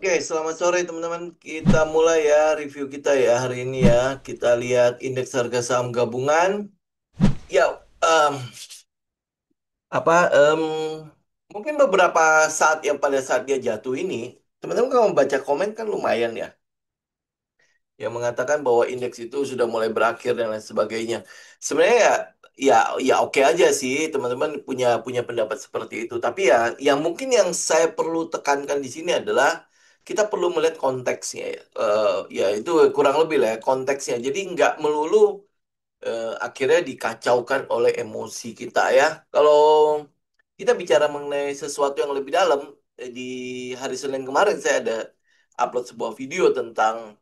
Oke, selamat sore teman-teman. Kita mulai ya review kita ya hari ini ya. Kita lihat indeks harga saham gabungan. Ya, em, apa? Mungkin beberapa saat yang pada saat dia jatuh ini, teman-teman kalau membaca komen kan lumayan ya, yang mengatakan bahwa indeks itu sudah mulai berakhir dan lain sebagainya. Sebenarnya ya, ya oke aja sih teman-teman punya punya pendapat seperti itu. Tapi ya, yang mungkin yang saya perlu tekankan di sini adalah kita perlu melihat konteksnya ya. Ya itu kurang lebih lah ya, konteksnya. Jadi nggak melulu akhirnya dikacaukan oleh emosi kita ya. Kalau kita bicara mengenai sesuatu yang lebih dalam, di hari Senin kemarin saya ada upload sebuah video tentang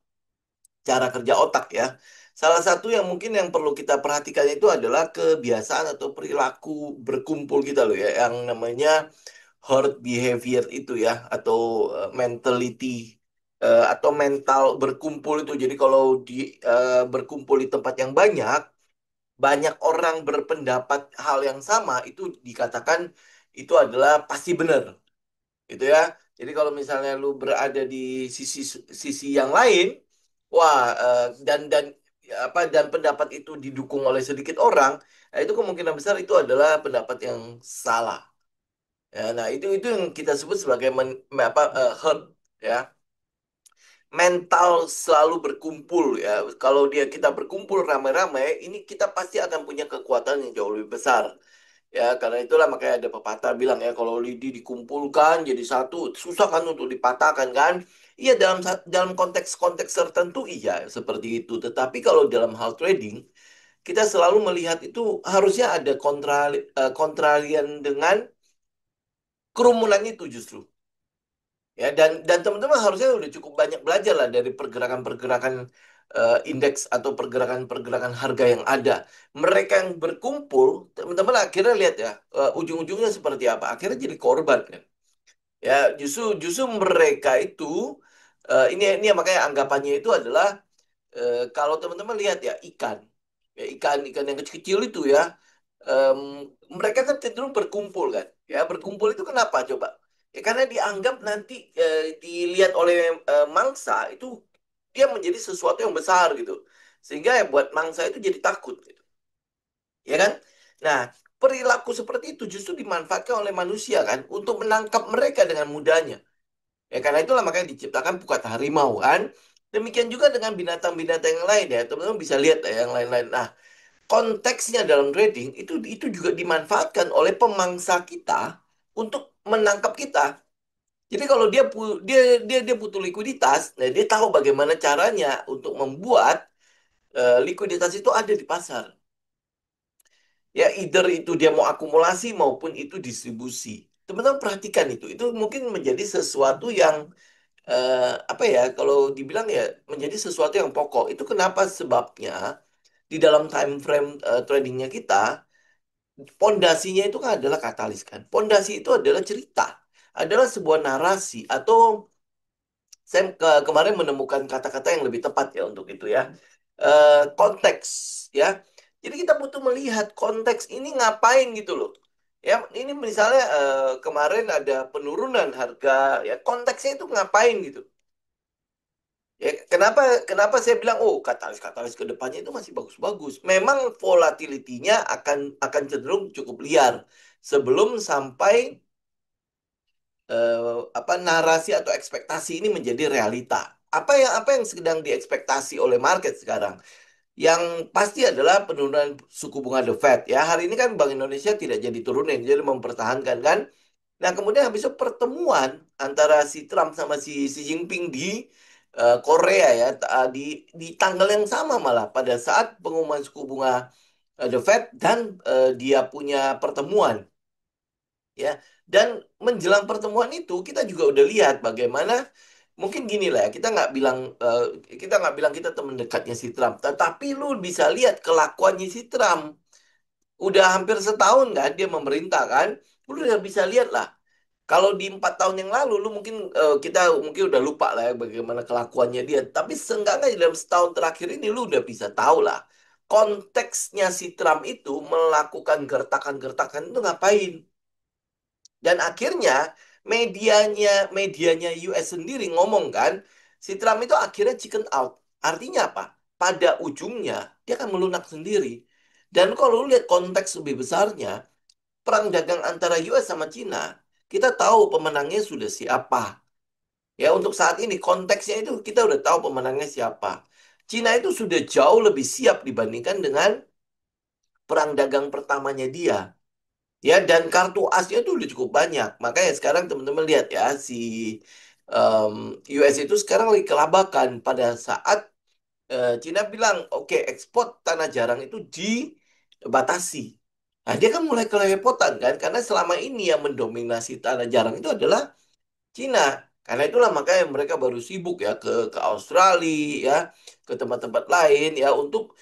cara kerja otak ya. Salah satu yang mungkin yang perlu kita perhatikan itu adalah kebiasaan atau perilaku berkumpul kita loh ya, yang namanya herd behavior itu ya, atau mentality atau mental berkumpul itu. Jadi kalau berkumpul di tempat yang banyak, banyak orang berpendapat hal yang sama, itu dikatakan itu adalah pasti benar gitu ya. Jadi kalau misalnya lu berada di sisi sisi yang lain, wah dan dan pendapat itu didukung oleh sedikit orang, nah, itu kemungkinan besar itu adalah pendapat yang salah. Ya, nah itu yang kita sebut sebagai herd ya. Mental selalu berkumpul ya. Kalau kita berkumpul ramai-ramai, ini kita pasti akan punya kekuatan yang jauh lebih besar. Ya, karena itulah makanya ada pepatah bilang ya, kalau lidi dikumpulkan jadi satu, susah kan untuk dipatahkan kan? Iya, dalam konteks-konteks tertentu iya seperti itu. Tetapi kalau dalam hal trading, kita selalu melihat itu harusnya ada kontrarian dengan kerumunan itu justru. Ya, dan teman-teman harusnya udah cukup banyak belajar lah dari pergerakan-pergerakan indeks atau pergerakan-pergerakan harga yang ada. Mereka yang berkumpul, teman-teman akhirnya lihat ya, ujung-ujungnya seperti apa. Akhirnya jadi korban kan. Ya, justru justru mereka itu ini ya, makanya anggapannya itu adalah kalau teman-teman lihat ya, ikan yang kecil-kecil itu ya, em, mereka kan cenderung berkumpul kan. Ya, berkumpul itu kenapa coba? Ya karena dianggap nanti dilihat oleh mangsa itu dia menjadi sesuatu yang besar gitu. Sehingga ya buat mangsa itu jadi takut gitu. Ya kan? Nah, perilaku seperti itu justru dimanfaatkan oleh manusia kan untuk menangkap mereka dengan mudahnya. Ya karena itulah makanya diciptakan pukat harimau kan. Demikian juga dengan binatang-binatang yang lain ya. Teman-teman bisa lihat ya yang lain-lain. Nah, konteksnya dalam trading itu juga dimanfaatkan oleh pemangsa kita untuk menangkap kita. Jadi kalau dia butuh likuiditas, nah dia tahu bagaimana caranya untuk membuat likuiditas itu ada di pasar. Ya, either itu dia mau akumulasi maupun itu distribusi. Teman-teman perhatikan itu. Itu mungkin menjadi sesuatu yang apa ya? Kalau dibilang ya menjadi sesuatu yang pokok. Itu kenapa sebabnya di dalam time frame tradingnya kita, pondasinya itu kan adalah katalis kan. Pondasi itu adalah cerita, adalah sebuah narasi atau saya kemarin menemukan kata-kata yang lebih tepat ya untuk itu ya. Konteks ya. Jadi kita butuh melihat konteks ini ngapain gitu loh. Ya, ini misalnya kemarin ada penurunan harga, ya konteksnya itu ngapain gitu. Ya, kenapa kenapa saya bilang oh katalis-katalis ke depannya itu masih bagus-bagus. Memang volatility-nya akan cenderung cukup liar sebelum sampai narasi atau ekspektasi ini menjadi realita. Apa yang sedang diekspektasi oleh market sekarang? Yang pasti adalah penurunan suku bunga The Fed ya. Hari ini kan Bank Indonesia tidak jadi turunin, jadi mempertahankan kan. Nah, kemudian habis itu pertemuan antara si Trump sama si Xi Jinping di Korea ya, di tanggal yang sama malah pada saat pengumuman suku bunga The Fed dan dia punya pertemuan ya. Dan menjelang pertemuan itu kita juga udah lihat bagaimana mungkin gini lah ya, kita nggak bilang kita teman dekatnya si Trump, tetapi lu bisa lihat kelakuannya si Trump. Udah hampir setahun kan dia memerintah kan, lu udah bisa lihat lah. Kalau di 4 tahun yang lalu, lu mungkin kita mungkin udah lupa lah ya bagaimana kelakuannya dia. Tapi seenggaknya dalam setahun terakhir ini lu udah bisa tahu lah konteksnya si Trump itu melakukan gertakan-gertakan itu ngapain. Dan akhirnya medianya US sendiri ngomong kan, si Trump itu akhirnya chicken out. Artinya apa? Pada ujungnya dia akan melunak sendiri. Dan kalau lu lihat konteks lebih besarnya, perang dagang antara US sama Cina, kita tahu pemenangnya sudah siapa. Ya, untuk saat ini konteksnya itu kita udah tahu pemenangnya siapa. Cina itu sudah jauh lebih siap dibandingkan dengan perang dagang pertamanya dia. Ya, dan kartu asnya itu udah cukup banyak. Makanya sekarang teman-teman lihat ya, si em, US itu sekarang lagi kelabakan pada saat Cina bilang, oke, ekspor tanah jarang itu dibatasi. Nah, dia kan mulai kerepotan kan, karena selama ini yang mendominasi tanah jarang itu adalah Cina. Karena itulah makanya mereka baru sibuk ya ke Australia ya, ke tempat-tempat lain ya untuk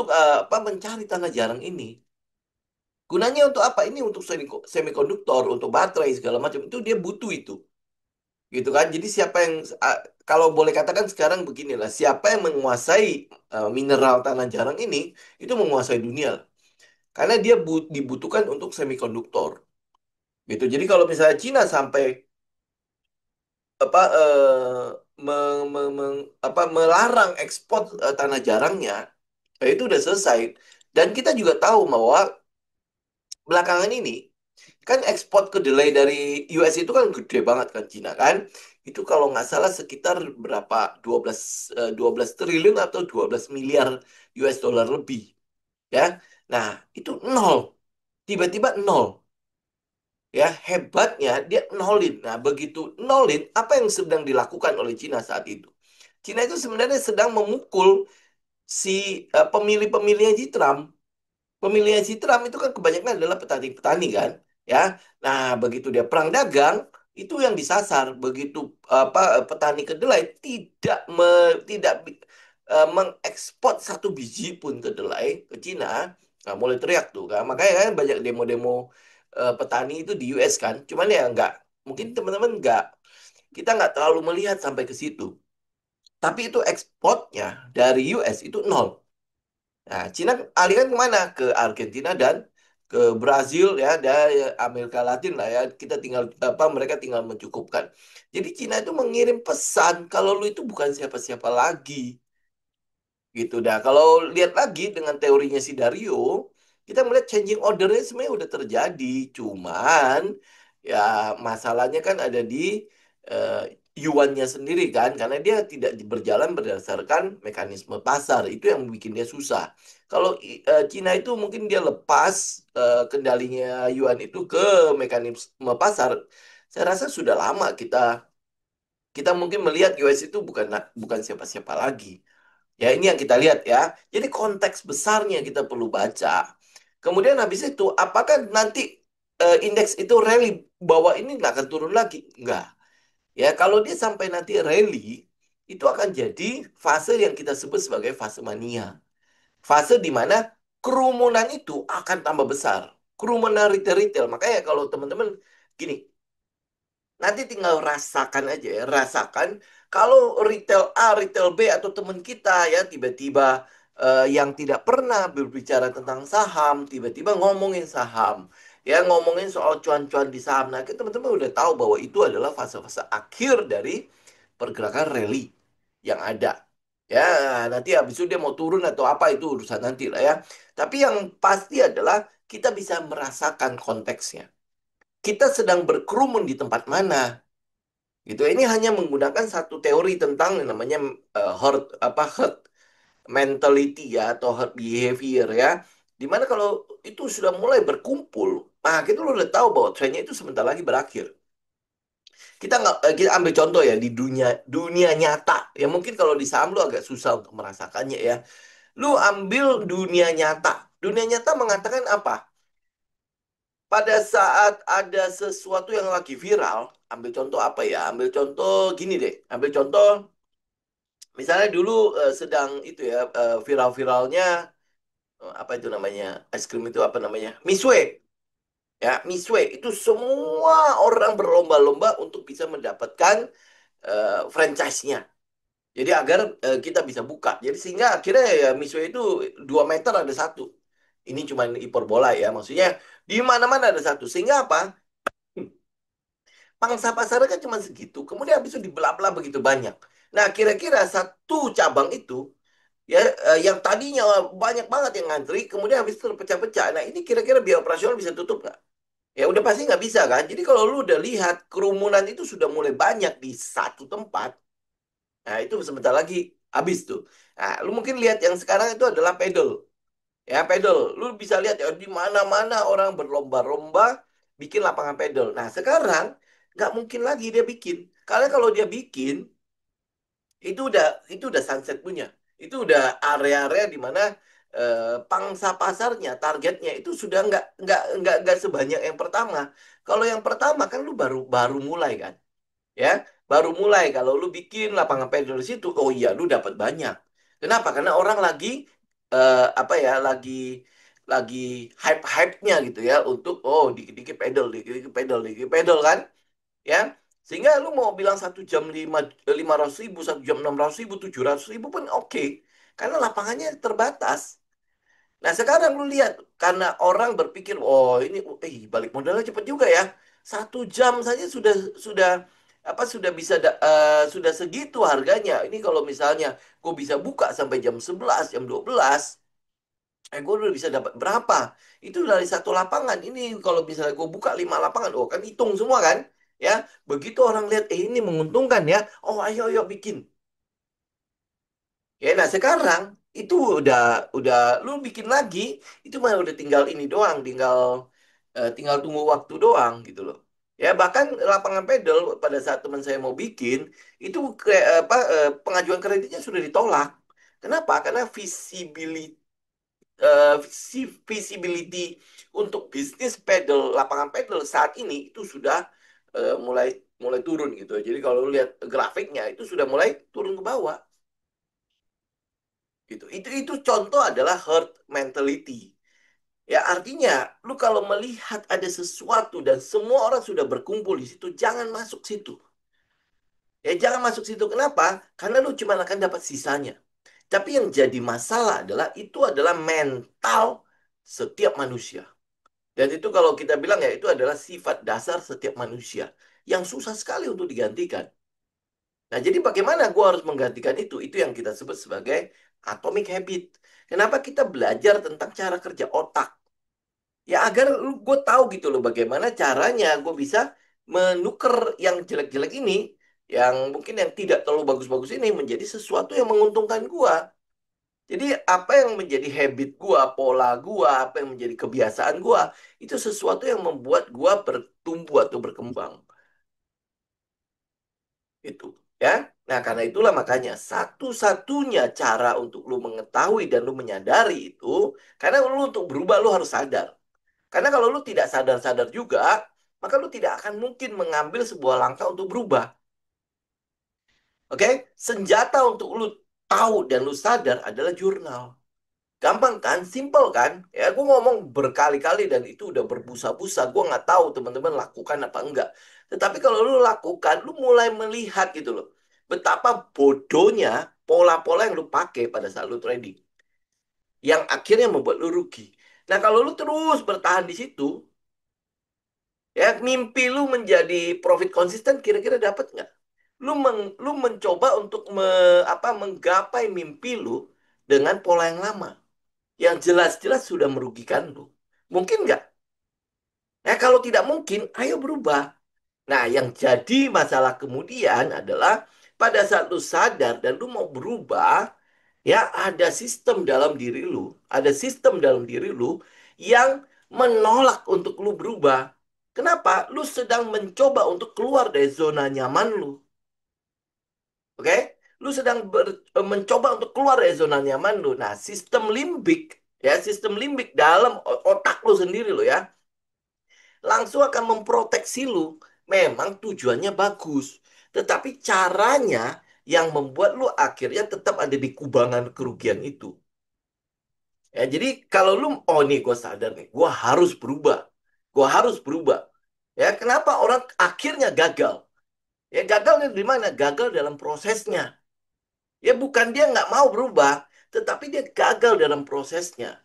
apa mencari tanah jarang ini. Gunanya untuk apa? Ini untuk semikonduktor, untuk baterai segala macam itu dia butuh itu. Gitu kan. Jadi siapa yang kalau boleh katakan sekarang beginilah, siapa yang menguasai mineral tanah jarang ini itu menguasai dunia. Karena dia dibutuhkan untuk semikonduktor. Gitu. Jadi kalau misalnya Cina sampai apa apa melarang ekspor tanah jarangnya, itu udah selesai. Dan kita juga tahu bahwa belakangan ini kan ekspor kedelai dari US itu kan gede banget kan Cina kan. Itu kalau nggak salah sekitar berapa 12 triliun atau 12 miliar US dollar lebih ya. Nah, itu nol. Tiba-tiba nol. Ya, hebatnya dia nolin. Nah, begitu nolin, apa yang sedang dilakukan oleh Cina saat itu? Cina itu sebenarnya sedang memukul si pemilih-pemilihnya di Trump. Pemilihan si Trump itu kan kebanyakan adalah petani-petani kan, ya. Nah, begitu dia perang dagang, itu yang disasar. Begitu apa petani kedelai tidak mengekspor satu biji pun kedelai ke Cina, nah mulai teriak tuh kan. Makanya kan banyak demo-demo petani itu di US kan. Cuman ya nggak, mungkin teman-teman nggak, kita nggak terlalu melihat sampai ke situ. Tapi itu ekspornya dari US itu nol. Nah, Cina alihkan kemana? Ke Argentina dan ke Brazil ya, dan Amerika Latin lah ya. Kita tinggal apa mereka tinggal mencukupkan. Jadi Cina itu mengirim pesan kalau lu itu bukan siapa-siapa lagi. Gitu dah. Kalau lihat lagi dengan teorinya si Dario, kita melihat changing ordernya sebenarnya udah terjadi. Cuman ya masalahnya kan ada di eh, yuannya sendiri kan, karena dia tidak berjalan berdasarkan mekanisme pasar. Itu yang bikin dia susah. Kalau Cina itu mungkin dia lepas kendalinya yuan itu ke mekanisme pasar. Saya rasa sudah lama kita kita mungkin melihat US itu bukan siapa-siapa lagi. Ya, ini yang kita lihat ya. Jadi konteks besarnya kita perlu baca. Kemudian habis itu, apakah nanti indeks itu rally bahwa ini nggak akan turun lagi? Nggak. Ya, kalau dia sampai nanti rally, itu akan jadi fase yang kita sebut sebagai fase mania. Fase di mana kerumunan itu akan tambah besar. Kerumunan retail-retail. Makanya kalau teman-teman gini, nanti tinggal rasakan aja ya, rasakan kalau retail A, retail B atau teman kita ya tiba-tiba yang tidak pernah berbicara tentang saham, tiba-tiba ngomongin saham, ya ngomongin soal cuan-cuan di saham. Nah, kita teman-teman udah tahu bahwa itu adalah fase-fase akhir dari pergerakan rally yang ada. Ya, nanti habis itu dia mau turun atau apa itu urusan nanti lah ya. Tapi yang pasti adalah kita bisa merasakan konteksnya. Kita sedang berkerumun di tempat mana? Gitu. Ini hanya menggunakan satu teori tentang yang namanya herd mentality ya atau herd behavior ya. Dimana kalau itu sudah mulai berkumpul, nah kita udah tahu bahwa trennya itu sebentar lagi berakhir. Kita nggak kita ambil contoh ya di dunia dunia nyata. Ya mungkin kalau di saham lu agak susah untuk merasakannya ya. Lu ambil dunia nyata. Dunia nyata mengatakan apa? Pada saat ada sesuatu yang lagi viral, ambil contoh apa ya? Ambil contoh gini deh. Ambil contoh misalnya dulu sedang itu ya viral-viralnya apa itu namanya es krim itu apa namanya Misue ya Misue itu semua orang berlomba-lomba untuk bisa mendapatkan franchise-nya. Jadi agar kita bisa buka. Jadi sehingga akhirnya ya Misue itu 2 meter ada satu. Ini cuma hiperbola ya maksudnya di mana-mana ada satu. Sehingga apa? Pangsa pasarnya kan cuma segitu. Kemudian habis itu dibelah-belah begitu banyak. Nah, kira-kira satu cabang itu ya yang tadinya banyak banget yang ngantri, kemudian habis itu terpecah-pecah. Nah, ini kira-kira biaya operasional bisa tutup nggak? Ya udah pasti nggak bisa kan. Jadi kalau lu udah lihat kerumunan itu sudah mulai banyak di satu tempat, nah itu sebentar lagi habis tuh. Nah, lu mungkin lihat yang sekarang itu adalah pedal. Ya, pedal. Lu bisa lihat ya di mana-mana orang berlomba-lomba bikin lapangan pedal. Nah, sekarang nggak mungkin lagi dia bikin. Karena kalau dia bikin, itu udah sunset punya. Itu udah area-area di mana pangsa pasarnya, targetnya itu sudah nggak sebanyak yang pertama. Kalau yang pertama kan lu baru baru mulai kan, ya baru mulai. Kalau lu bikin lapangan pedal di situ, oh iya lu dapat banyak. Kenapa? Karena orang lagi apa ya, lagi hype-hype-nya gitu ya untuk oh dikit-dikit pedal, dikit-dikit pedal, dikit pedal kan, ya. Sehingga lu mau bilang 1 jam 500 ribu, 1 jam 600 ribu, 700 ribu pun oke, karena lapangannya terbatas. Nah, sekarang lu lihat, karena orang berpikir, oh ini, balik modalnya cepet juga ya. 1 jam saja sudah apa sudah bisa sudah segitu harganya. Ini kalau misalnya gue bisa buka sampai jam 11, jam 12, gue udah bisa dapat berapa? Itu dari satu lapangan. Ini kalau misalnya gue buka 5 lapangan, oh kan hitung semua kan? Ya, begitu orang lihat, ini menguntungkan ya. Oh, ayo ayo bikin. Ya, nah sekarang itu udah lu bikin lagi, itu mah udah tinggal ini doang, tinggal tunggu waktu doang gitu loh. Ya bahkan lapangan pedal pada saat teman saya mau bikin itu pengajuan kreditnya sudah ditolak. Kenapa? Karena visibility untuk bisnis pedal, lapangan pedal saat ini itu sudah mulai mulai turun gitu. Jadi kalau lu lihat grafiknya itu sudah mulai turun ke bawah gitu. Itu contoh adalah herd mentality. Ya artinya lu kalau melihat ada sesuatu dan semua orang sudah berkumpul di situ, jangan masuk situ. Ya jangan masuk situ. Kenapa? Karena lu cuma akan dapat sisanya. Tapi yang jadi masalah adalah itu adalah mental setiap manusia. Dan itu kalau kita bilang ya itu adalah sifat dasar setiap manusia yang susah sekali untuk digantikan. Nah, jadi bagaimana gue harus menggantikan itu? Itu yang kita sebut sebagai atomic habit. Kenapa kita belajar tentang cara kerja otak? Ya agar gue tahu gitu loh bagaimana caranya gue bisa menuker yang jelek-jelek ini, yang mungkin yang tidak terlalu bagus-bagus ini menjadi sesuatu yang menguntungkan gue. Jadi apa yang menjadi habit gue, pola gue, apa yang menjadi kebiasaan gue, itu sesuatu yang membuat gue bertumbuh atau berkembang. Itu ya. Nah, karena itulah makanya satu-satunya cara untuk lu mengetahui dan lu menyadari itu, karena lu untuk berubah lu harus sadar. Karena kalau lu tidak sadar-sadar juga, maka lu tidak akan mungkin mengambil sebuah langkah untuk berubah. Oke? Senjata untuk lu tahu dan lu sadar adalah jurnal. Gampang kan? Simple kan? Ya, gue ngomong berkali-kali dan itu udah berbusa-busa. Gue nggak tahu teman-teman lakukan apa enggak. Tetapi kalau lu lakukan, lu mulai melihat gitu loh. Betapa bodohnya pola-pola yang lu pakai pada saat lu trading. Yang akhirnya membuat lu rugi. Nah, kalau lu terus bertahan di situ, ya mimpi lu menjadi profit konsisten kira-kira dapat nggak? Lu mencoba untuk menggapai mimpi lu dengan pola yang lama yang jelas-jelas sudah merugikan lu. Mungkin nggak? Nah, kalau tidak mungkin, ayo berubah. Nah, yang jadi masalah kemudian adalah pada saat lu sadar dan lu mau berubah, ya ada sistem dalam diri lu, ada sistem dalam diri lu yang menolak untuk lu berubah. Kenapa? Lu sedang mencoba untuk keluar dari zona nyaman lu. Oke? Lu sedang mencoba untuk keluar dari zona nyaman lu. Nah, sistem limbik dalam otak lu sendiri lo ya, langsung akan memproteksi lu. Memang tujuannya bagus, tetapi caranya yang membuat lu akhirnya tetap ada di kubangan kerugian itu. Ya, jadi kalau lu, oh nih gue sadar nih, gue harus berubah. Gue harus berubah. Ya, kenapa orang akhirnya gagal? Ya, gagalnya di mana? Gagal dalam prosesnya. Ya, bukan dia nggak mau berubah, tetapi dia gagal dalam prosesnya.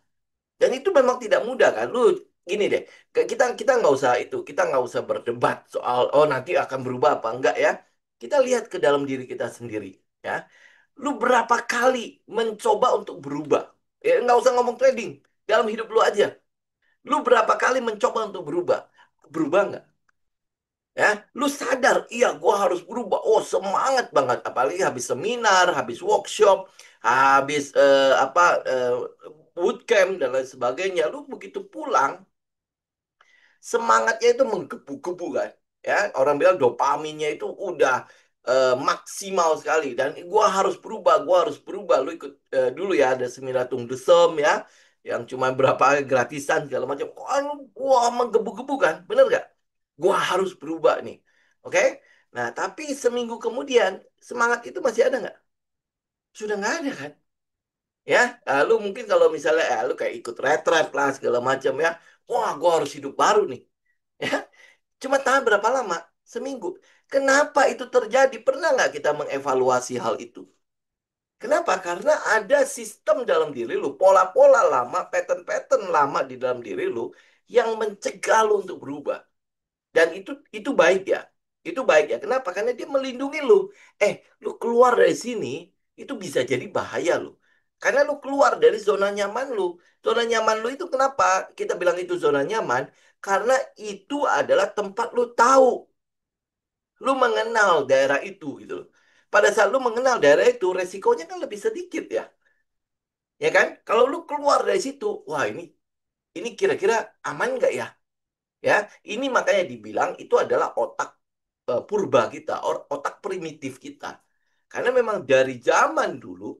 Dan itu memang tidak mudah kan. Lu gini deh, kita kita nggak usah itu, kita nggak usah berdebat soal oh nanti akan berubah apa enggak ya. Kita lihat ke dalam diri kita sendiri, ya. Lu berapa kali mencoba untuk berubah? Ya, nggak usah ngomong trading, dalam hidup lu aja. Lu berapa kali mencoba untuk berubah? Berubah nggak? Ya, lu sadar, iya, gua harus berubah. Oh, semangat banget, apalagi habis seminar, habis workshop, habis bootcamp dan lain sebagainya. Lu begitu pulang, semangatnya itu menggebu-gebu kan, ya. Orang bilang dopaminnya itu udah maksimal sekali dan gua harus berubah, gua harus berubah. Lu ikut dulu ya, ada seminar Tung Desem ya, yang cuma berapa gratisan segala macam. Wah, wah, menggebu-gebu kan, bener gak? Gua harus berubah nih, oke. Nah, tapi seminggu kemudian semangat itu masih ada nggak? Sudah nggak ada kan, ya. Lu mungkin kalau misalnya lu kayak ikut retret lah segala macam ya, wah, gua harus hidup baru nih, ya. Cuma tahan berapa lama? Seminggu. Kenapa itu terjadi? Pernah nggak kita mengevaluasi hal itu? Kenapa? Karena ada sistem dalam diri lu, pola-pola lama, pattern-pattern lama di dalam diri lu yang mencegah lu untuk berubah. Dan itu baik ya. Itu baik ya. Kenapa? Karena dia melindungi lu. Lu keluar dari sini, itu bisa jadi bahaya lu. Karena lu keluar dari zona nyaman lu. Zona nyaman lu itu kenapa kita bilang itu zona nyaman? Karena itu adalah tempat lu tahu. Lu mengenal daerah itu gitu loh. Pada saat lu mengenal daerah itu, resikonya kan lebih sedikit ya. Ya kan? Kalau lu keluar dari situ, wah, ini kira-kira aman nggak ya? Ya, ini makanya dibilang itu adalah otak purba kita, otak primitif kita. Karena memang dari zaman dulu,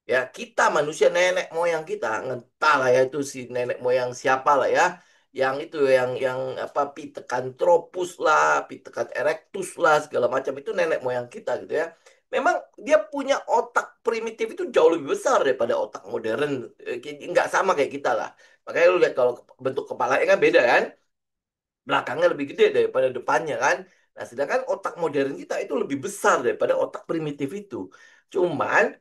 ya, kita manusia nenek moyang kita, entah lah ya itu si nenek moyang siapa lah ya, yang itu yang apa Pithecanthropus lah, Pithecan erectus lah segala macam itu nenek moyang kita gitu ya. Memang dia punya otak primitif itu jauh lebih besar daripada otak modern. Nggak sama kayak kita lah. Makanya lu lihat kalau bentuk kepalanya kan beda kan, belakangnya lebih gede daripada depannya kan. Nah, sedangkan otak modern kita itu lebih besar daripada otak primitif itu. Cuman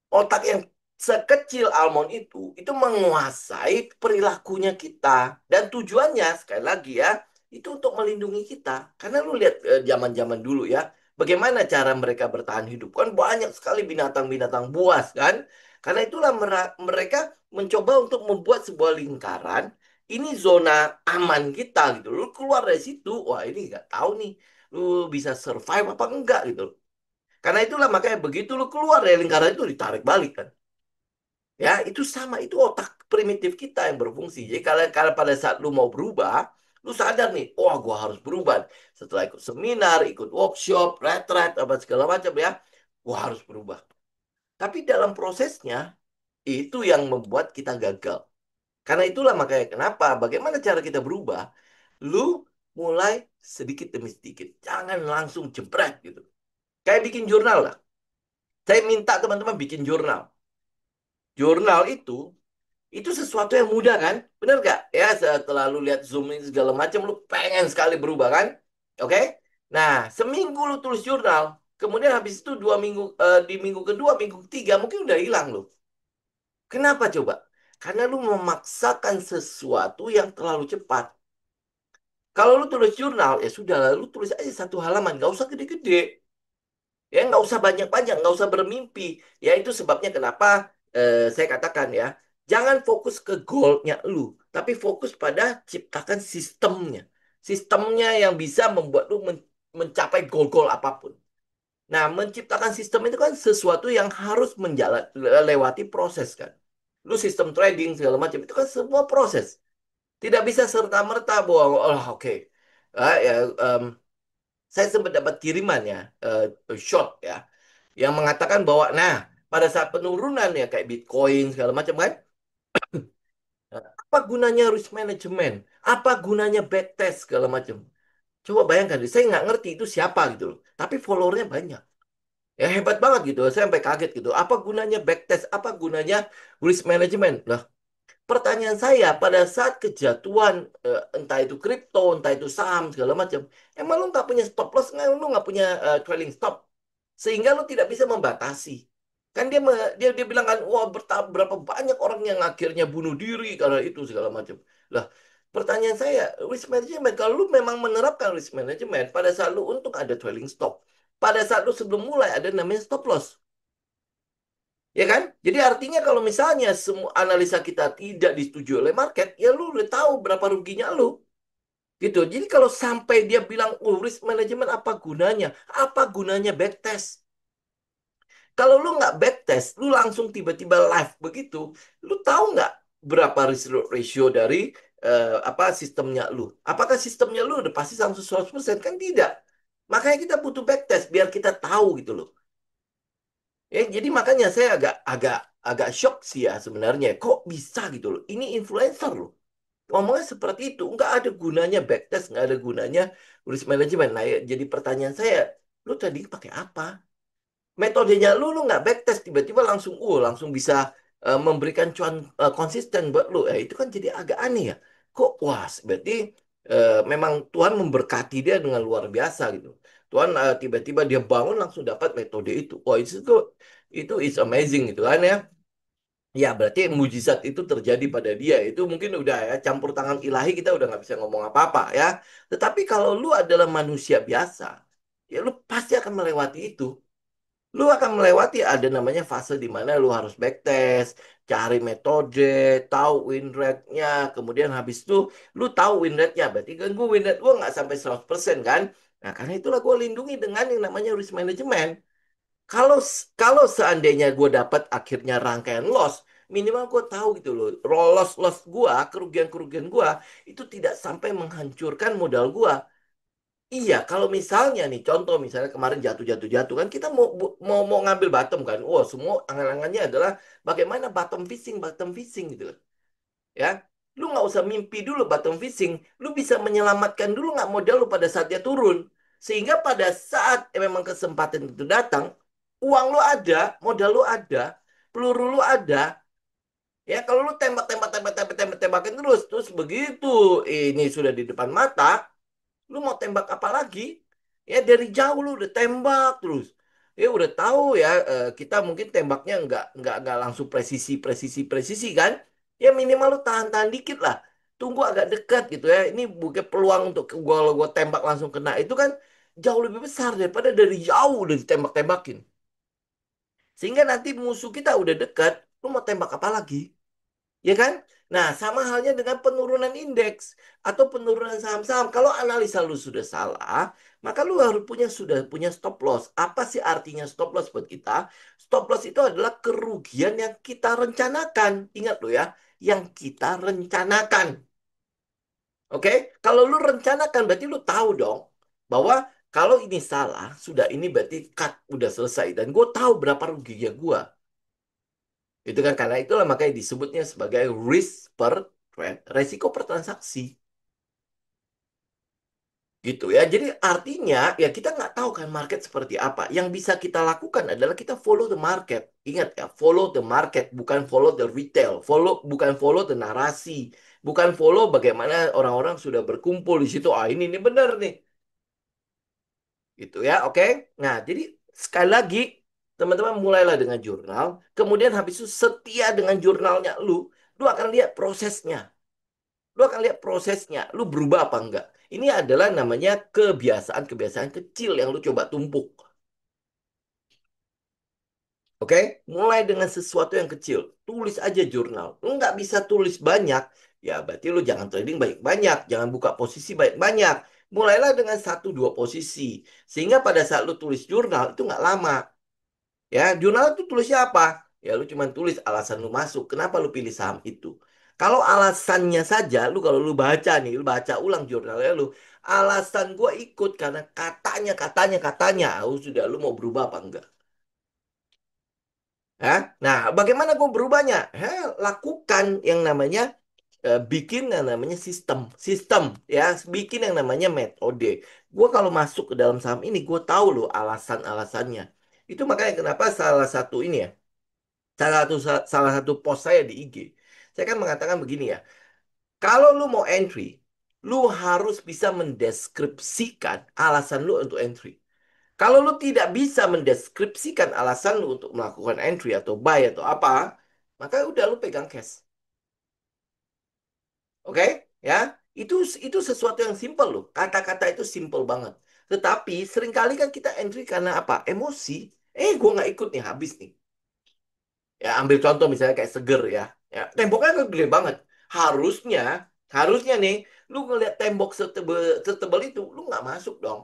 otak yang sekecil almond itu menguasai perilakunya kita. Dan tujuannya, sekali lagi ya, itu untuk melindungi kita. Karena lu lihat zaman-zaman dulu ya, bagaimana cara mereka bertahan hidup. Kan banyak sekali binatang-binatang buas kan. Karena itulah mereka mencoba untuk membuat sebuah lingkaran. Ini zona aman kita gitu. Lu keluar dari situ, wah, ini nggak tahu nih, lu bisa survive apa enggak gitu. Karena itulah makanya begitu lu keluar dari lingkaran itu ditarik balik kan. Ya, itu sama, itu otak primitif kita yang berfungsi. Jadi kalau pada saat lu mau berubah, lu sadar nih, wah, gua harus berubah. Setelah ikut seminar, ikut workshop, retret, apa segala macam ya, gua harus berubah. Tapi dalam prosesnya, itu yang membuat kita gagal. Karena itulah makanya kenapa, bagaimana cara kita berubah, lu mulai sedikit demi sedikit. Jangan langsung jebret gitu. Kayak bikin jurnal lah. Saya minta teman-teman bikin jurnal. Jurnal itu sesuatu yang mudah kan? Bener gak? Ya, setelah lu lihat Zoom ini segala macam, lu pengen sekali berubah kan? Oke? Nah, seminggu lu tulis jurnal, kemudian habis itu 2 minggu, di minggu kedua, minggu ketiga, mungkin udah hilang lu. Kenapa coba? Karena lu memaksakan sesuatu yang terlalu cepat. Kalau lu tulis jurnal, ya sudah, lu tulis aja satu halaman, gak usah gede-gede. Ya, nggak usah banyak-banyak, nggak usah bermimpi. Ya, itu sebabnya kenapa saya katakan ya, jangan fokus ke goalnya lu, tapi fokus pada ciptakan sistemnya. Sistemnya yang bisa membuat lu mencapai goal-goal apapun. Nah, menciptakan sistem itu kan sesuatu yang harus lewati proses kan. Lu sistem trading segala macam itu kan semua proses. Tidak bisa serta-merta bahwa, oh, oke. Ya, saya sempat dapat kiriman ya, shot ya, yang mengatakan bahwa, nah, pada saat penurunan ya kayak Bitcoin segala macam kan, apa gunanya risk management? Apa gunanya backtest segala macam? Coba bayangkan, saya nggak ngerti itu siapa gitu loh. Tapi followernya banyak. Ya hebat banget gitu. Saya sampai kaget gitu. Apa gunanya backtest? Apa gunanya risk management? Lah, pertanyaan saya pada saat kejatuhan entah itu kripto, entah itu saham segala macam, emang lu nggak punya stop loss, nggak, lu nggak punya trailing stop, sehingga lu tidak bisa membatasi. Kan dia bilang kan, wah berapa banyak orang yang akhirnya bunuh diri karena itu segala macam. Lah, pertanyaan saya, risk management kalau lu memang menerapkan risk management pada saat lu untung ada trailing stop. Pada saat lu sebelum mulai ada namanya stop loss. Ya kan? Jadi artinya kalau misalnya semua analisa kita tidak disetujui oleh market, ya lu udah tahu berapa ruginya lu. Gitu. Jadi kalau sampai dia bilang, oh risk management apa gunanya? Apa gunanya backtest? Kalau lu nggak backtest, lu langsung tiba-tiba live begitu, lu tahu nggak berapa risk ratio dari apa sistemnya lu? Apakah sistemnya lu udah pasti langsung 100%? Kan tidak. Makanya kita butuh backtest biar kita tahu gitu loh. Jadi makanya saya agak agak agak shock sih ya sebenarnya. Kok bisa gitu loh? Ini influencer loh. Ngomongnya seperti itu. Nggak ada gunanya backtest, nggak ada gunanya risk management. Nah, ya, jadi pertanyaan saya, lu tadi pakai apa? Metodenya lu nggak backtest tiba-tiba langsung bisa memberikan cuan konsisten buat lu ya itu kan jadi agak aneh ya kok wah berarti memang Tuhan memberkati dia dengan luar biasa gitu Tuhan tiba-tiba dia bangun langsung dapat metode itu wah itu is amazing gitu kan ya ya berarti mujizat itu terjadi pada dia itu mungkin udah ya campur tangan ilahi kita udah nggak bisa ngomong apa-apa ya tetapi kalau lu adalah manusia biasa ya lu pasti akan melewati itu lu akan melewati ada namanya fase di mana lu harus backtest, cari metode, tahu win rate-nya, kemudian habis itu lu tahu win rate-nya, berarti kan gue win rate gue nggak sampai 100% kan? Nah, karena itulah gue lindungi dengan yang namanya risk management. Kalau kalau seandainya gue dapat akhirnya rangkaian loss, minimal gue tahu gitu loh, loss gue, kerugian-kerugian gue itu tidak sampai menghancurkan modal gue. Iya, kalau misalnya nih, contoh misalnya kemarin jatuh-jatuh-jatuh kan kita mau ngambil bottom kan. Wah, semua angan-angannya adalah bagaimana bottom fishing gitu loh. Ya, lu nggak usah mimpi dulu bottom fishing. Lu bisa menyelamatkan dulu nggak modal lu pada saat dia turun. Sehingga pada saat memang kesempatan itu datang, uang lu ada, modal lu ada, peluru lu ada. Ya, kalau lu tembakin terus begitu ini sudah di depan mata, lu mau tembak apa lagi? Ya dari jauh lu udah tembak terus. Ya udah tahu ya kita mungkin tembaknya nggak langsung presisi kan? Ya minimal lu tahan-tahan dikit lah. Tunggu agak dekat gitu ya. Ini bukan peluang untuk gua kalau gua tembak langsung kena itu kan jauh lebih besar daripada dari jauh udah ditembak-tembakin. Sehingga nanti musuh kita udah dekat, lu mau tembak apa lagi? Ya kan? Nah, sama halnya dengan penurunan indeks atau penurunan saham-saham. Kalau analisa lu sudah salah, maka lu harus sudah punya stop loss. Apa sih artinya stop loss buat kita? Stop loss itu adalah kerugian yang kita rencanakan. Ingat lo ya, yang kita rencanakan. Oke? Kalau lu rencanakan berarti lu tahu dong bahwa kalau ini salah, sudah ini berarti cut udah selesai dan gue tahu berapa ruginya gue. Itu kan karena itulah makanya disebutnya sebagai risk per trade, resiko per transaksi. Gitu ya. Jadi artinya ya kita nggak tahu kan market seperti apa. Yang bisa kita lakukan adalah kita follow the market. Ingat ya, follow the market, bukan follow the retail. Bukan follow the narasi. Bukan follow bagaimana orang-orang sudah berkumpul di situ. Ah ini benar nih. Gitu ya, oke. Nah, jadi sekali lagi teman-teman mulailah dengan jurnal. Kemudian habis itu setia dengan jurnalnya lu akan lihat prosesnya. Lu akan lihat prosesnya, lu berubah apa enggak. Ini adalah namanya kebiasaan-kebiasaan kecil yang lu coba tumpuk. Oke? Mulai dengan sesuatu yang kecil. Tulis aja jurnal. Lu nggak bisa tulis banyak, ya berarti lu jangan trading banyak-banyak. Jangan buka posisi banyak-banyak. Mulailah dengan satu dua posisi. Sehingga pada saat lu tulis jurnal, itu nggak lama. Ya, jurnal itu tulisnya apa? Ya, lu cuma tulis alasan lu masuk. Kenapa lu pilih saham itu? Kalau alasannya saja, kalau lu baca nih, lu baca ulang jurnalnya lu. Alasan gua ikut karena katanya. Oh, sudah, lu mau berubah apa enggak? Hah? Nah, bagaimana gua berubahnya? Lakukan yang namanya bikin yang namanya sistem ya bikin yang namanya metode gue kalau masuk ke dalam saham ini gue tahu loh alasan-alasannya itu makanya kenapa salah satu ini ya salah satu post saya di IG saya kan mengatakan begini ya kalau lu mau entry lu harus bisa mendeskripsikan alasan lu untuk entry Kalau lu tidak bisa mendeskripsikan alasan lu untuk melakukan entry atau buy atau apa, maka udah lu pegang cash. Oke? Ya. Itu sesuatu yang simple loh. Kata-kata itu simple banget. Tetapi seringkali kan kita entry karena apa? Emosi. Gue nggak ikut nih, habis nih. Ya, ambil contoh misalnya kayak Seger ya. Ya, temboknya kan gede banget. Harusnya, harusnya nih, lu ngeliat tembok setebel, setebel itu, lu nggak masuk dong.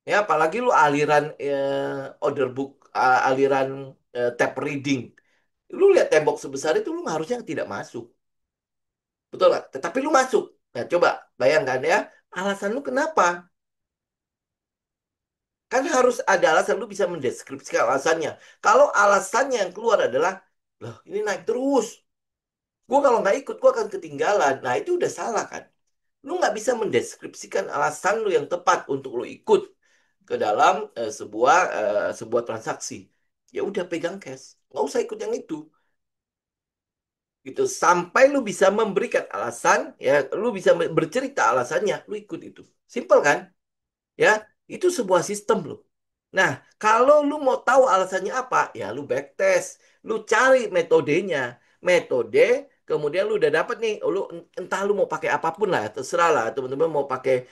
Ya, apalagi lu aliran order book, aliran tab reading. Lu lihat tembok sebesar itu, lu harusnya tidak masuk. Betul nggak? Tetapi lu masuk. Nah, coba bayangkan ya, alasan lu kenapa? Kan harus ada alasan, lu bisa mendeskripsikan alasannya. Kalau alasannya yang keluar adalah, loh ini naik terus. Gue kalau nggak ikut, gue akan ketinggalan. Nah, itu udah salah kan? Lu nggak bisa mendeskripsikan alasan lu yang tepat untuk lu ikut ke dalam sebuah transaksi. Ya udah pegang cash. Nggak usah ikut yang itu. Gitu. Sampai lu bisa memberikan alasan, ya lu bisa bercerita alasannya, lu ikut itu. Simple kan? Ya, itu sebuah sistem loh. Nah, kalau lu mau tahu alasannya apa, ya lu backtest, lu cari metodenya. Metode, kemudian lu udah dapet nih, lu entah lu mau pakai apapun lah, terserah lah. Teman-teman mau pakai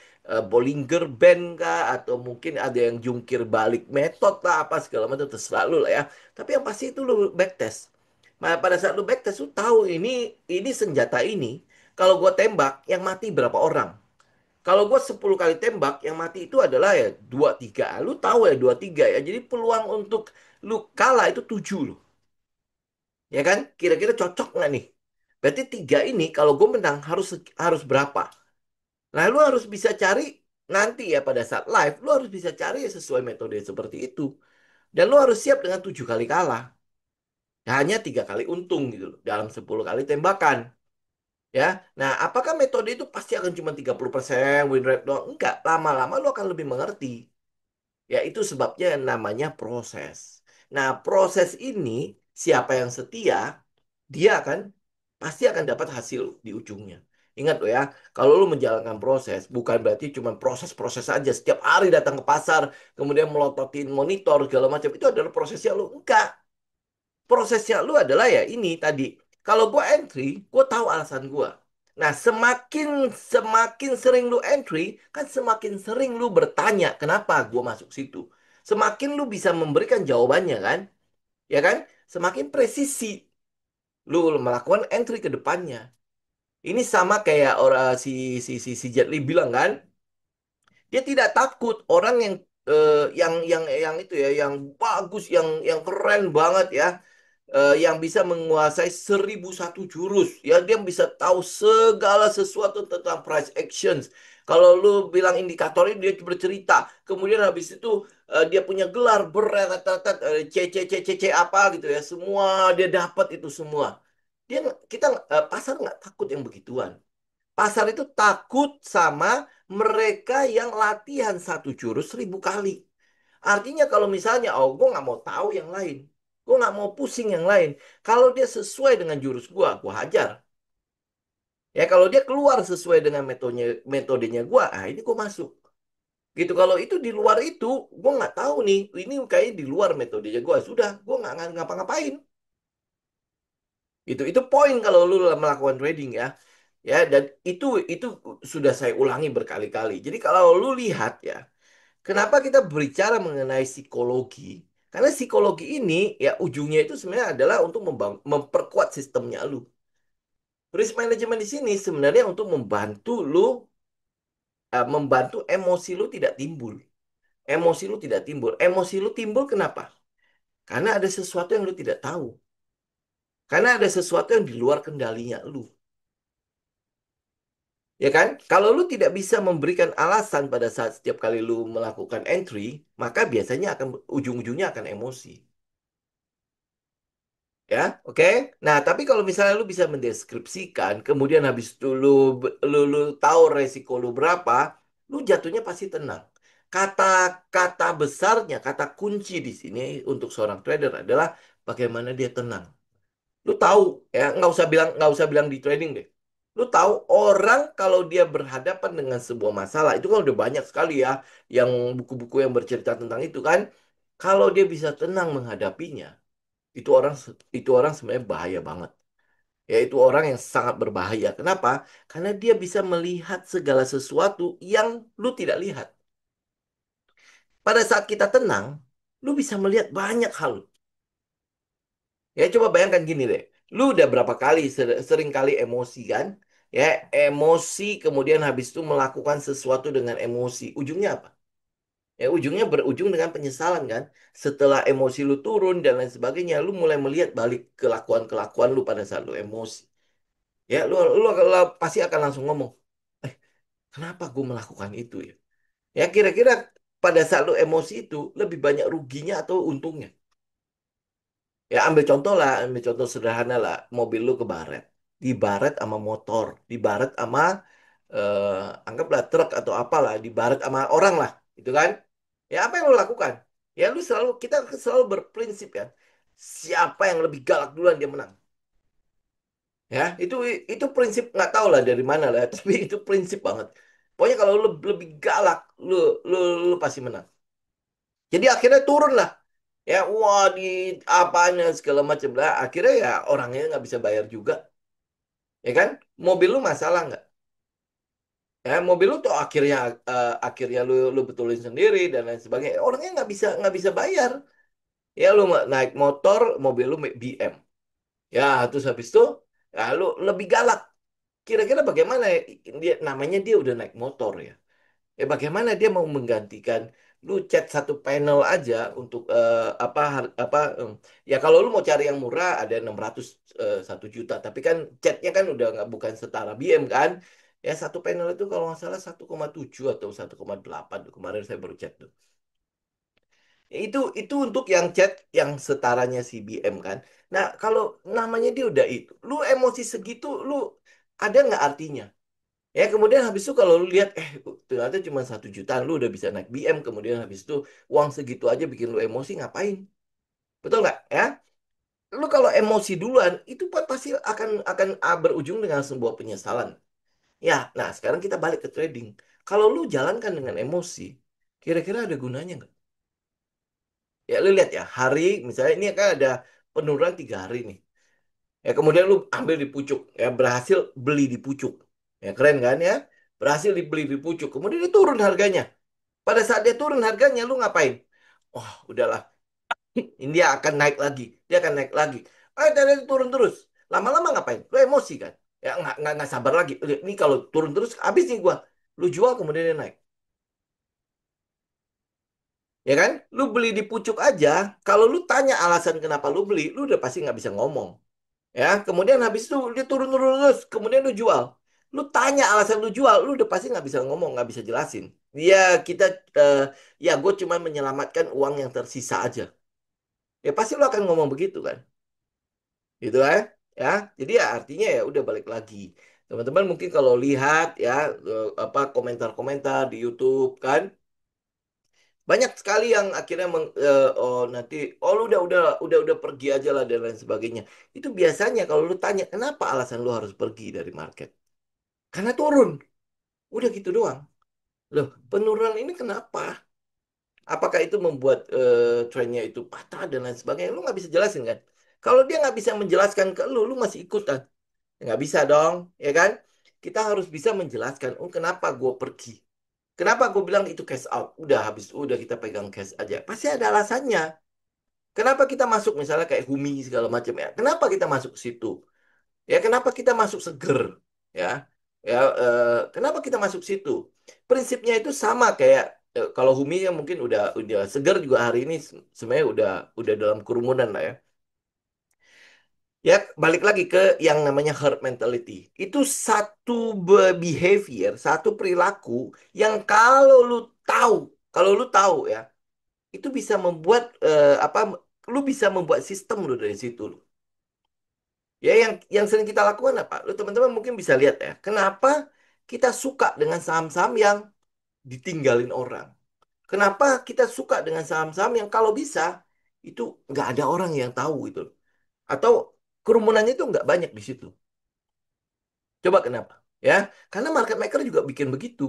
Bollinger Band kah, atau mungkin ada yang jungkir balik metode lah, apa segala macam, terserah lu lah ya. Tapi yang pasti itu lu backtest. Nah, pada saat lu backtest, lu tahu ini senjata ini, kalau gua tembak, yang mati berapa orang. Kalau gue 10 kali tembak, yang mati itu adalah ya 2 3. Lu tahu ya 2 3 ya. Jadi peluang untuk lu kalah itu 7 lu. Ya kan? Kira-kira cocok nggak nih? Berarti 3 ini kalau gue menang harus harus berapa? Nah, lu harus bisa cari nanti ya pada saat live, lu harus bisa cari ya sesuai metode seperti itu. Dan lu harus siap dengan 7 kali kalah. Hanya 3 kali untung gitu loh, dalam 10 kali tembakan. Ya, nah apakah metode itu pasti akan cuma 30% win rate doang? Enggak, lama-lama lu akan lebih mengerti. Ya, itu sebabnya yang namanya proses. Nah, proses ini, siapa yang setia, dia akan pasti akan dapat hasil di ujungnya. Ingat loh ya, kalau lu menjalankan proses, bukan berarti cuma proses-proses aja. Setiap hari datang ke pasar, kemudian melototin monitor, segala macam. Itu adalah prosesnya lu. Enggak. Prosesnya lu adalah ya ini tadi. Kalau gua entry, gua tahu alasan gua. Nah, semakin semakin sering lu entry, kan semakin sering lu bertanya kenapa gua masuk situ. Semakin lu bisa memberikan jawabannya kan? Ya kan? Semakin presisi lu melakukan entry ke depannya. Ini sama kayak orang si Jet Li bilang kan, dia tidak takut orang yang itu ya, yang bagus, yang keren banget ya, yang bisa menguasai 1001 jurus. Ya, dia bisa tahu segala sesuatu tentang price actions. Kalau lu bilang indikator ini, dia bercerita. Kemudian habis itu dia punya gelar berat, C C C C C apa gitu ya. Semua dia dapat itu semua. Kita pasar nggak takut yang begituan. Pasar itu takut sama mereka yang latihan satu jurus 1000 kali. Artinya kalau misalnya, oh gue nggak mau tahu yang lain. Gue nggak mau pusing yang lain. Kalau dia sesuai dengan jurus gue hajar. Ya kalau dia keluar sesuai dengan metodenya gue, ini gue masuk. Gitu. Kalau itu di luar itu, gue nggak tahu nih. Ini kayak di luar metodenya gue. Sudah, gue nggak ngapa-ngapain. Itu poin kalau lu melakukan trading ya. Ya, dan itu sudah saya ulangi berkali-kali. Jadi kalau lu lihat ya, kenapa kita berbicara mengenai psikologi? Karena psikologi ini ya ujungnya itu sebenarnya adalah untuk memperkuat sistemnya lu. Risk management di sini sebenarnya untuk membantu lu, membantu emosi lu tidak timbul. Emosi lu tidak timbul. Emosi lu timbul kenapa? Karena ada sesuatu yang lu tidak tahu. Karena ada sesuatu yang di luar kendalinya lu. Ya kan? Kalau lu tidak bisa memberikan alasan pada saat setiap kali lu melakukan entry, maka biasanya akan ujung-ujungnya akan emosi. Ya, oke. Nah, tapi kalau misalnya lu bisa mendeskripsikan, kemudian habis itu lu tahu resiko lu berapa, lu jatuhnya pasti tenang. Kata-kata besarnya, kata kunci di sini untuk seorang trader adalah bagaimana dia tenang. Lu tahu ya, nggak usah bilang di trading deh. Lu tahu orang kalau dia berhadapan dengan sebuah masalah, itu kan udah banyak sekali ya yang buku-buku yang bercerita tentang itu kan. Kalau dia bisa tenang menghadapinya, itu orang sebenarnya bahaya banget. Ya, itu orang yang sangat berbahaya. Kenapa? Karena dia bisa melihat segala sesuatu yang lu tidak lihat. Pada saat kita tenang, lu bisa melihat banyak hal. Ya, coba bayangkan gini deh. Lu udah berapa kali, sering kali emosi kan? Ya, emosi kemudian habis itu melakukan sesuatu dengan emosi. Ujungnya apa? Ya, ujungnya berujung dengan penyesalan kan? Setelah emosi lu turun dan lain sebagainya, lu mulai melihat balik kelakuan-kelakuan lu pada saat lu emosi. Ya, lu pasti akan langsung ngomong, eh, kenapa gue melakukan itu ya? Ya, kira-kira pada saat lu emosi itu, lebih banyak ruginya atau untungnya? Ya, ambil contoh lah, ambil contoh sederhana lah. Mobil lu kebaret. Dibaret sama motor. Dibaret sama, anggaplah truk atau apalah. Dibaret sama orang lah. Gitu kan? Ya, apa yang lu lakukan? Ya, kita selalu berprinsip ya. Siapa yang lebih galak duluan dia menang. Ya, itu prinsip nggak tahu lah dari mana lah. Tapi itu prinsip banget. Pokoknya kalau lu lebih galak, lu, lu, lu pasti menang. Jadi akhirnya turun lah. Ya, wah di apanya segala macam lah. Akhirnya ya orangnya nggak bisa bayar juga, ya kan? Mobil lu masalah nggak? Ya, mobil lu tuh akhirnya lu betulin sendiri dan lain sebagainya. Orangnya nggak bisa bayar. Ya lu naik motor, mobil lu BM. Ya, terus habis itu ya lu lebih galak. Kira-kira bagaimana ya? Dia udah naik motor ya. Ya bagaimana dia mau menggantikan lu cat satu panel aja untuk ya kalau lu mau cari yang murah ada 600 1 juta tapi kan catnya kan udah nggak bukan setara BM kan ya satu panel itu kalau nggak salah 1,7 atau 1,8 tuh kemarin saya baru cek tuh. Ya, itu untuk yang cat yang setaranya si BM kan. Nah kalau namanya dia udah itu lu emosi segitu lu ada nggak artinya? Ya kemudian habis itu kalau lu lihat ternyata cuma 1 jutaan lu udah bisa naik BM kemudian habis itu uang segitu aja bikin lu emosi ngapain? Betul nggak ya? Lu kalau emosi duluan itu pasti akan berujung dengan sebuah penyesalan. Ya, nah sekarang kita balik ke trading. Kalau lu jalankan dengan emosi, kira-kira ada gunanya nggak? Ya lu lihat ya hari misalnya ini kan ada penurunan 3 hari nih. Ya kemudian lu ambil di pucuk ya berhasil beli di pucuk. Ya keren kan ya? Berhasil dibeli di pucuk. Kemudian dia turun harganya. Pada saat dia turun harganya, lu ngapain? Oh, udahlah. Ini dia akan naik lagi. Dia akan naik lagi. Dan dia turun terus. Lama-lama ngapain? Lu emosi kan? Ya, nggak sabar lagi. Ini kalau turun terus, habis nih gua. Lu jual, kemudian dia naik. Ya kan? Lu beli di pucuk aja. Kalau lu tanya alasan kenapa lu beli, lu udah pasti nggak bisa ngomong. Ya, kemudian habis itu dia turun-turun terus. Kemudian lu jual. Lu tanya alasan lu jual, lu udah pasti nggak bisa ngomong, nggak bisa jelasin. Ya, kita, eh, ya gue cuma menyelamatkan uang yang tersisa aja. Ya pasti lo akan ngomong begitu kan, gitu kan? Ya, jadi ya artinya ya udah balik lagi. Teman-teman mungkin kalau lihat ya apa komentar-komentar di YouTube kan banyak sekali yang akhirnya oh nanti oh lu udah pergi aja lah dan lain sebagainya. Itu biasanya kalau lu tanya kenapa alasan lu harus pergi dari market? Karena turun. Udah gitu doang. Loh, penurunan ini kenapa? Apakah itu membuat trennya itu patah dan lain sebagainya? Lu nggak bisa jelasin kan? Kalau dia nggak bisa menjelaskan ke lu masih ikutan. Ya, nggak bisa dong, ya kan? Kita harus bisa menjelaskan, oh kenapa gue pergi? Kenapa gue bilang itu cash out? Udah habis, udah kita pegang cash aja. Pasti ada alasannya. Kenapa kita masuk misalnya kayak Humi segala macam ya? Kenapa kita masuk ke situ? Ya, kenapa kita masuk seger? Ya, ya, kenapa kita masuk situ? Prinsipnya itu sama kayak kalau Humi yang mungkin udah seger juga hari ini sebenarnya udah dalam kerumunan lah ya. Ya, balik lagi ke yang namanya herd mentality. Itu satu behavior, satu perilaku yang tahu, kalau lu tahu ya, itu bisa membuat lu bisa membuat sistem lu dari situ. Ya, yang sering kita lakukan apa? Lu teman-teman mungkin bisa lihat ya. Kenapa kita suka dengan saham-saham yang ditinggalin orang? Kenapa kita suka dengan saham-saham yang kalau bisa itu nggak ada orang yang tahu itu? Atau kerumunannya itu nggak banyak di situ? Coba kenapa? Ya, karena market maker juga bikin begitu.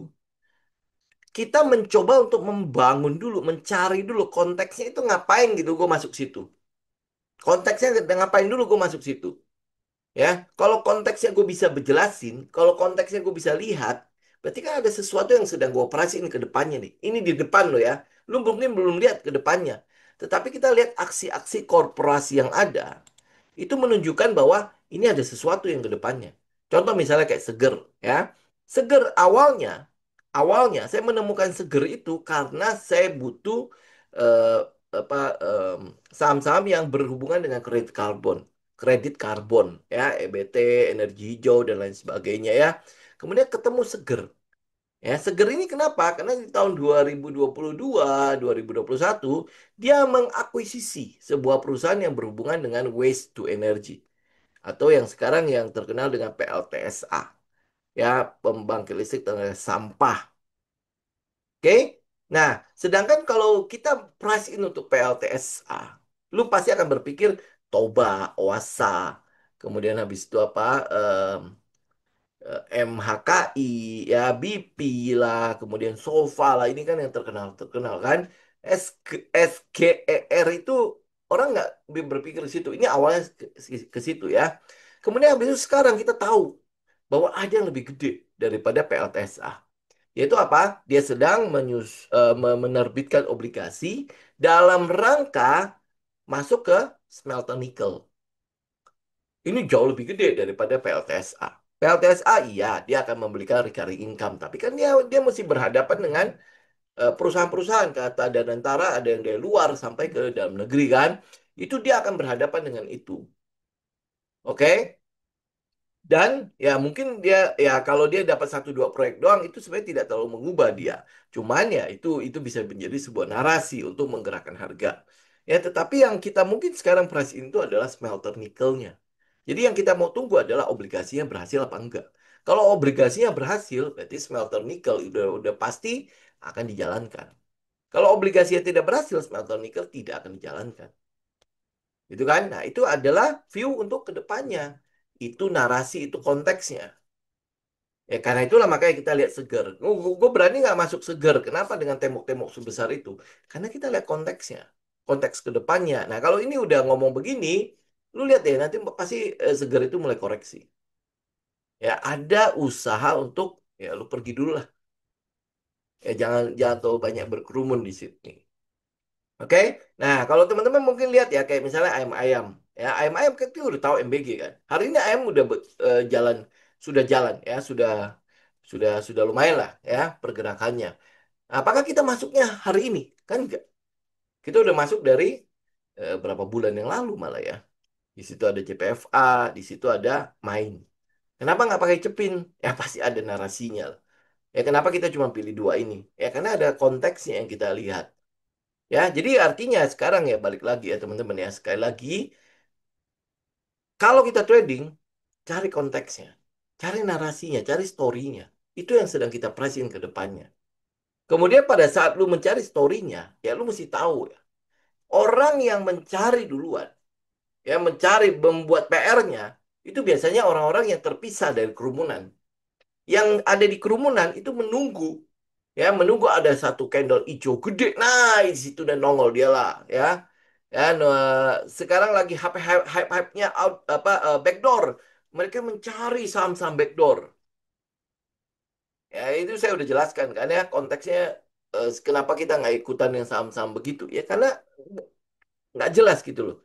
Kita mencoba untuk membangun dulu, mencari dulu konteksnya itu ngapain gitu gue masuk situ. Konteksnya ngapain dulu gue masuk situ. Ya, kalau konteksnya gue bisa berjelasin, kalau konteksnya gue bisa lihat, berarti kan ada sesuatu yang sedang gue operasiin ke depannya nih. Ini di depan lo ya. Lu mungkin belum lihat ke depannya. Tetapi kita lihat aksi-aksi korporasi yang ada, itu menunjukkan bahwa ini ada sesuatu yang ke depannya. Contoh misalnya kayak Seger, ya. Seger awalnya saya menemukan Seger itu karena saya butuh eh, apa saham-saham yang berhubungan dengan kredit karbon, ya, EBT, energi hijau dan lain sebagainya ya. Kemudian ketemu Seger. Ya, Seger ini kenapa? Karena di tahun 2022, 2021 dia mengakuisisi sebuah perusahaan yang berhubungan dengan waste to energy atau yang sekarang yang terkenal dengan PLTSA, ya, pembangkit listrik tenaga sampah. Oke? Nah, sedangkan kalau kita price in untuk PLTSA, lu pasti akan berpikir Toba, Oasa, kemudian habis itu apa? MHKI, ya BP lah, kemudian Sofa lah, ini kan yang terkenal terkenal kan. SGER itu orang nggak berpikir ke situ. Ini awalnya ke situ ya. Kemudian habis itu sekarang kita tahu bahwa ada yang lebih gede daripada PLTSA. Yaitu apa? Dia sedang menerbitkan obligasi dalam rangka masuk ke smelter nikel. Ini jauh lebih gede daripada PLTSA. PLTSA iya dia akan memberikan recurring income, tapi kan dia dia mesti berhadapan dengan perusahaan-perusahaan kata Danantara ada yang dari luar sampai ke dalam negeri kan. Itu dia akan berhadapan dengan itu. Oke? Dan ya mungkin dia ya kalau dia dapat satu dua proyek doang itu sebenarnya tidak terlalu mengubah dia. Cuman ya itu bisa menjadi sebuah narasi untuk menggerakkan harga. Ya tetapi yang kita mungkin sekarang price in itu adalah smelter nikelnya. Jadi yang kita mau tunggu adalah obligasinya berhasil apa enggak. Kalau obligasinya berhasil, berarti smelter nikel udah pasti akan dijalankan. Kalau obligasinya tidak berhasil, smelter nikel tidak akan dijalankan. Gitu kan? Nah, itu adalah view untuk kedepannya. Itu narasi, itu konteksnya. Ya, karena itulah makanya kita lihat Seger. Gue berani nggak masuk Seger. Kenapa dengan tembok-tembok sebesar itu? Karena kita lihat konteksnya. Konteks ke depannya. Nah, kalau ini udah ngomong begini, lu lihat deh, nanti pasti Seger itu mulai koreksi. Ya, ada usaha untuk, ya lu pergi dulu lah. Ya, jangan terlalu banyak berkerumun di sini. Oke? Nah, kalau teman-teman mungkin lihat ya, kayak misalnya ayam-ayam. Ya, ayam-ayam kan itu udah tahu MBG kan. Hari ini ayam udah jalan, jalan ya, sudah lumayan lah ya pergerakannya. Apakah kita masuknya hari ini? Kan enggak. Kita udah masuk dari berapa bulan yang lalu malah ya. Di situ ada JPFA, di situ ada main. Kenapa nggak pakai cepin? Ya pasti ada narasinya lah. Ya kenapa kita cuma pilih dua ini? Ya karena ada konteksnya yang kita lihat. Ya, jadi artinya sekarang ya balik lagi ya teman-teman ya. Sekali lagi, kalau kita trading, cari konteksnya. Cari narasinya, cari story-nya. Itu yang sedang kita pricing ke depannya. Kemudian pada saat lu mencari story-nya, ya lu mesti tahu ya. Orang yang mencari duluan, ya mencari membuat PR-nya, itu biasanya orang-orang yang terpisah dari kerumunan. Yang ada di kerumunan itu menunggu, ya menunggu ada satu candle hijau gede, nah di situ dan nongol dia lah, ya. Ya, sekarang lagi hype-nya out apa backdoor. Mereka mencari saham-saham backdoor. Ya, itu saya udah jelaskan kan ya konteksnya kenapa kita nggak ikutan yang saham-saham begitu. Ya karena nggak jelas gitu loh.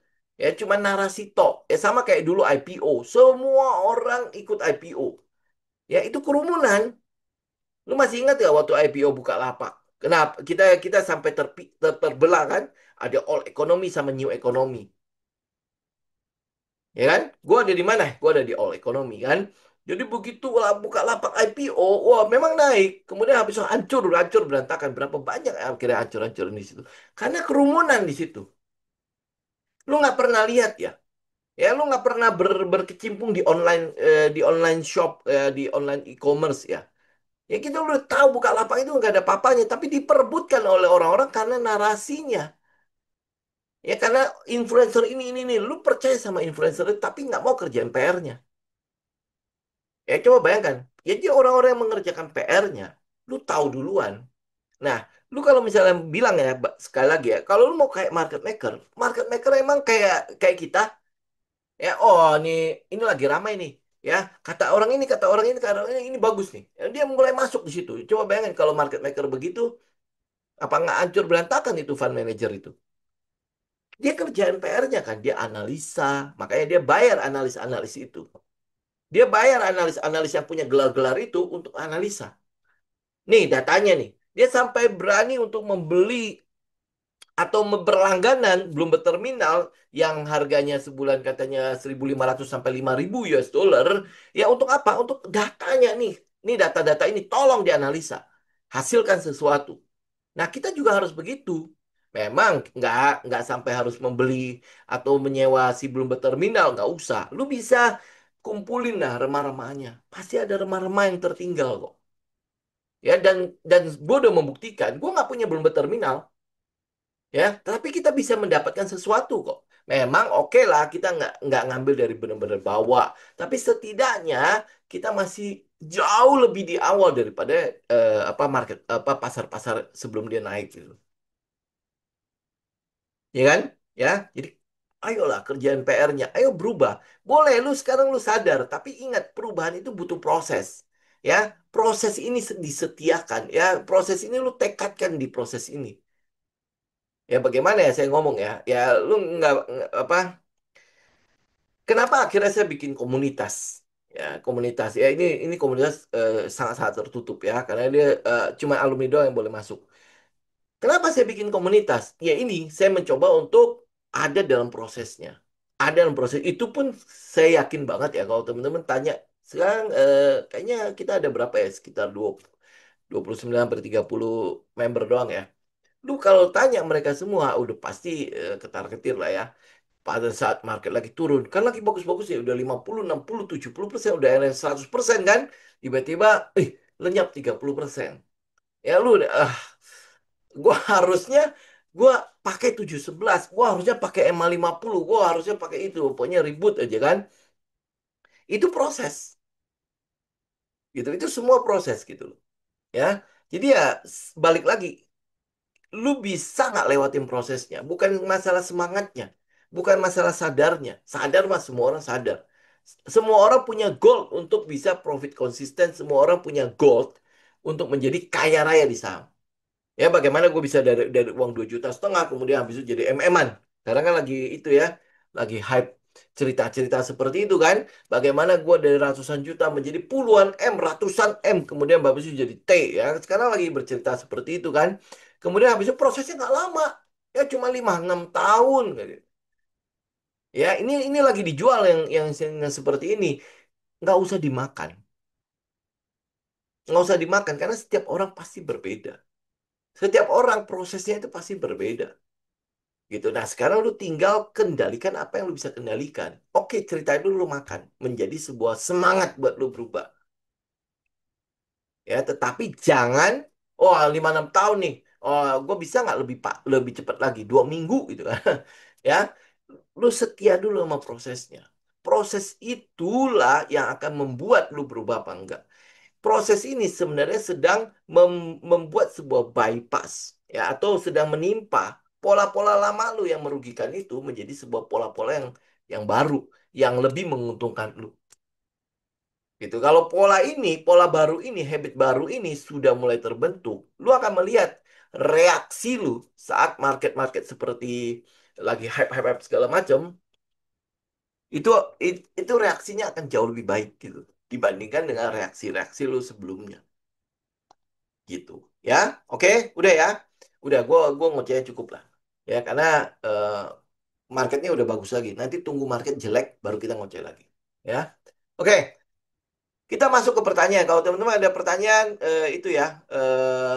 Ya cuma narasi tok. Ya sama kayak dulu IPO. Semua orang ikut IPO. Ya itu kerumunan. Lu masih ingat gak waktu IPO Bukalapak? Kenapa? Kita sampai terbelah kan? Ada old economy sama new economy. Ya kan? Gua ada di mana? Gua ada di old economy kan? Jadi begitu lah Bukalapak IPO, wah memang naik. Kemudian habis itu hancur, hancur berantakan. Berapa banyak yang akhirnya hancur-hancur di situ? Karena kerumunan di situ. Lu nggak pernah lihat ya? Ya lu nggak pernah berkecimpung di online shop, di online e-commerce ya? Ya kita udah tahu Bukalapak itu nggak ada papanya, tapi diperebutkan oleh orang-orang karena narasinya. Ya karena influencer ini. Lu percaya sama influencer itu, tapi nggak mau kerjaan PR-nya. Ya coba bayangkan, ya dia orang-orang yang mengerjakan PR-nya, lu tahu duluan. Nah, lu kalau misalnya bilang ya, sekali lagi ya, kalau lu mau kayak market maker emang kayak kayak kita, ya, oh ini lagi ramai nih, ya, kata orang ini, kata orang ini bagus nih. Ya, dia mulai masuk di situ. Coba bayangin kalau market maker begitu, apa nggak hancur berantakan itu fund manager itu? Dia kerjaan PR-nya kan, dia analisa, makanya dia bayar analis-analis itu. Dia bayar analis-analis yang punya gelar-gelar itu untuk analisa. Nih datanya nih, dia sampai berani untuk membeli atau berlangganan belum berterminal yang harganya sebulan katanya 1.500 sampai 5.000 US dollar. Ya untuk apa? Untuk datanya nih. Nih data-data ini tolong dianalisa. Hasilkan sesuatu. Nah, kita juga harus begitu. Memang nggak sampai harus membeli atau menyewa si belum berterminal, nggak usah. Lu bisa kumpulin lah remah-remahnya. Pasti ada remah-remah yang tertinggal kok. Ya, dan gue udah membuktikan, gue nggak punya belum berterminal. Ya, tapi kita bisa mendapatkan sesuatu kok. Memang oke lah kita nggak ngambil dari benar-benar bawah, tapi setidaknya kita masih jauh lebih di awal daripada apa market apa pasar-pasar sebelum dia naik gitu. Ya kan? Ya, jadi ayolah kerjaan PR-nya, ayo berubah. Boleh lu sekarang lu sadar, tapi ingat perubahan itu butuh proses. Ya, proses ini disetiakan ya, proses ini lu tekadkan di proses ini. Ya bagaimana ya saya ngomong ya? Ya lu apa? Kenapa akhirnya saya bikin komunitas? Ya, komunitas. Ya ini komunitas sangat-sangat tertutup ya, karena dia cuma alumni doang yang boleh masuk. Kenapa saya bikin komunitas? Ya ini, saya mencoba untuk ada dalam prosesnya. Ada dalam proses. Itu pun saya yakin banget ya kalau teman-teman tanya, sekarang kayaknya kita ada berapa ya? Sekitar 29 per 30 member doang ya. Lu kalau tanya mereka semua, udah pasti ketar-ketir lah ya. Pada saat market lagi turun, kan lagi bagus-bagus ya, udah 50, 60, 70%, udah yang 100% kan. Tiba-tiba, lenyap 30%. Ya lu, gua harusnya gua pakai 711, gua harusnya pakai MA50, gua harusnya pakai itu, pokoknya ribut aja kan. Itu proses, gitu. Itu semua proses gitu loh, ya. Jadi ya balik lagi, lu bisa nggak lewatin prosesnya? Bukan masalah semangatnya, bukan masalah sadarnya. Sadar mah semua orang sadar. Semua orang punya goal untuk bisa profit konsisten. Semua orang punya goal untuk menjadi kaya raya di saham. Ya bagaimana gue bisa dari uang 2,5 juta kemudian habis itu jadi MM-an. Sekarang kan lagi itu ya, lagi hype cerita-cerita seperti itu kan. Bagaimana gue dari ratusan juta menjadi puluhan M, ratusan M, kemudian habis itu jadi T ya. Sekarang lagi bercerita seperti itu kan. Kemudian habis itu prosesnya nggak lama. Ya cuma 5 6 tahun. Ya ini lagi dijual yang seperti ini. Nggak usah dimakan. Nggak usah dimakan karena setiap orang pasti berbeda. Setiap orang prosesnya itu pasti berbeda. Gitu. Nah, sekarang lu tinggal kendalikan apa yang lu bisa kendalikan. Oke, ceritain dulu lu makan. Menjadi sebuah semangat buat lu berubah. Ya, tetapi jangan, oh 5 6 tahun nih. Oh, gue bisa nggak lebih cepat lagi? 2 minggu gitu kan. Ya, lu setia dulu sama prosesnya. Proses itulah yang akan membuat lu berubah apa enggak. Proses ini sebenarnya sedang membuat sebuah bypass ya atau sedang menimpa pola-pola lama lu yang merugikan itu menjadi sebuah pola-pola yang baru yang lebih menguntungkan lu gitu. Kalau pola baru ini, habit baru ini sudah mulai terbentuk, lu akan melihat reaksi lu saat market-market seperti lagi hype-hype segala macam itu itu reaksinya akan jauh lebih baik gitu dibandingkan dengan reaksi-reaksi lu sebelumnya. Gitu ya. Oke, udah ya, udah gua ngocehnya cukup lah ya karena eh, marketnya udah bagus lagi, nanti tunggu market jelek baru kita ngoceh lagi ya. Oke, kita masuk ke pertanyaan. Kalau teman-teman ada pertanyaan itu ya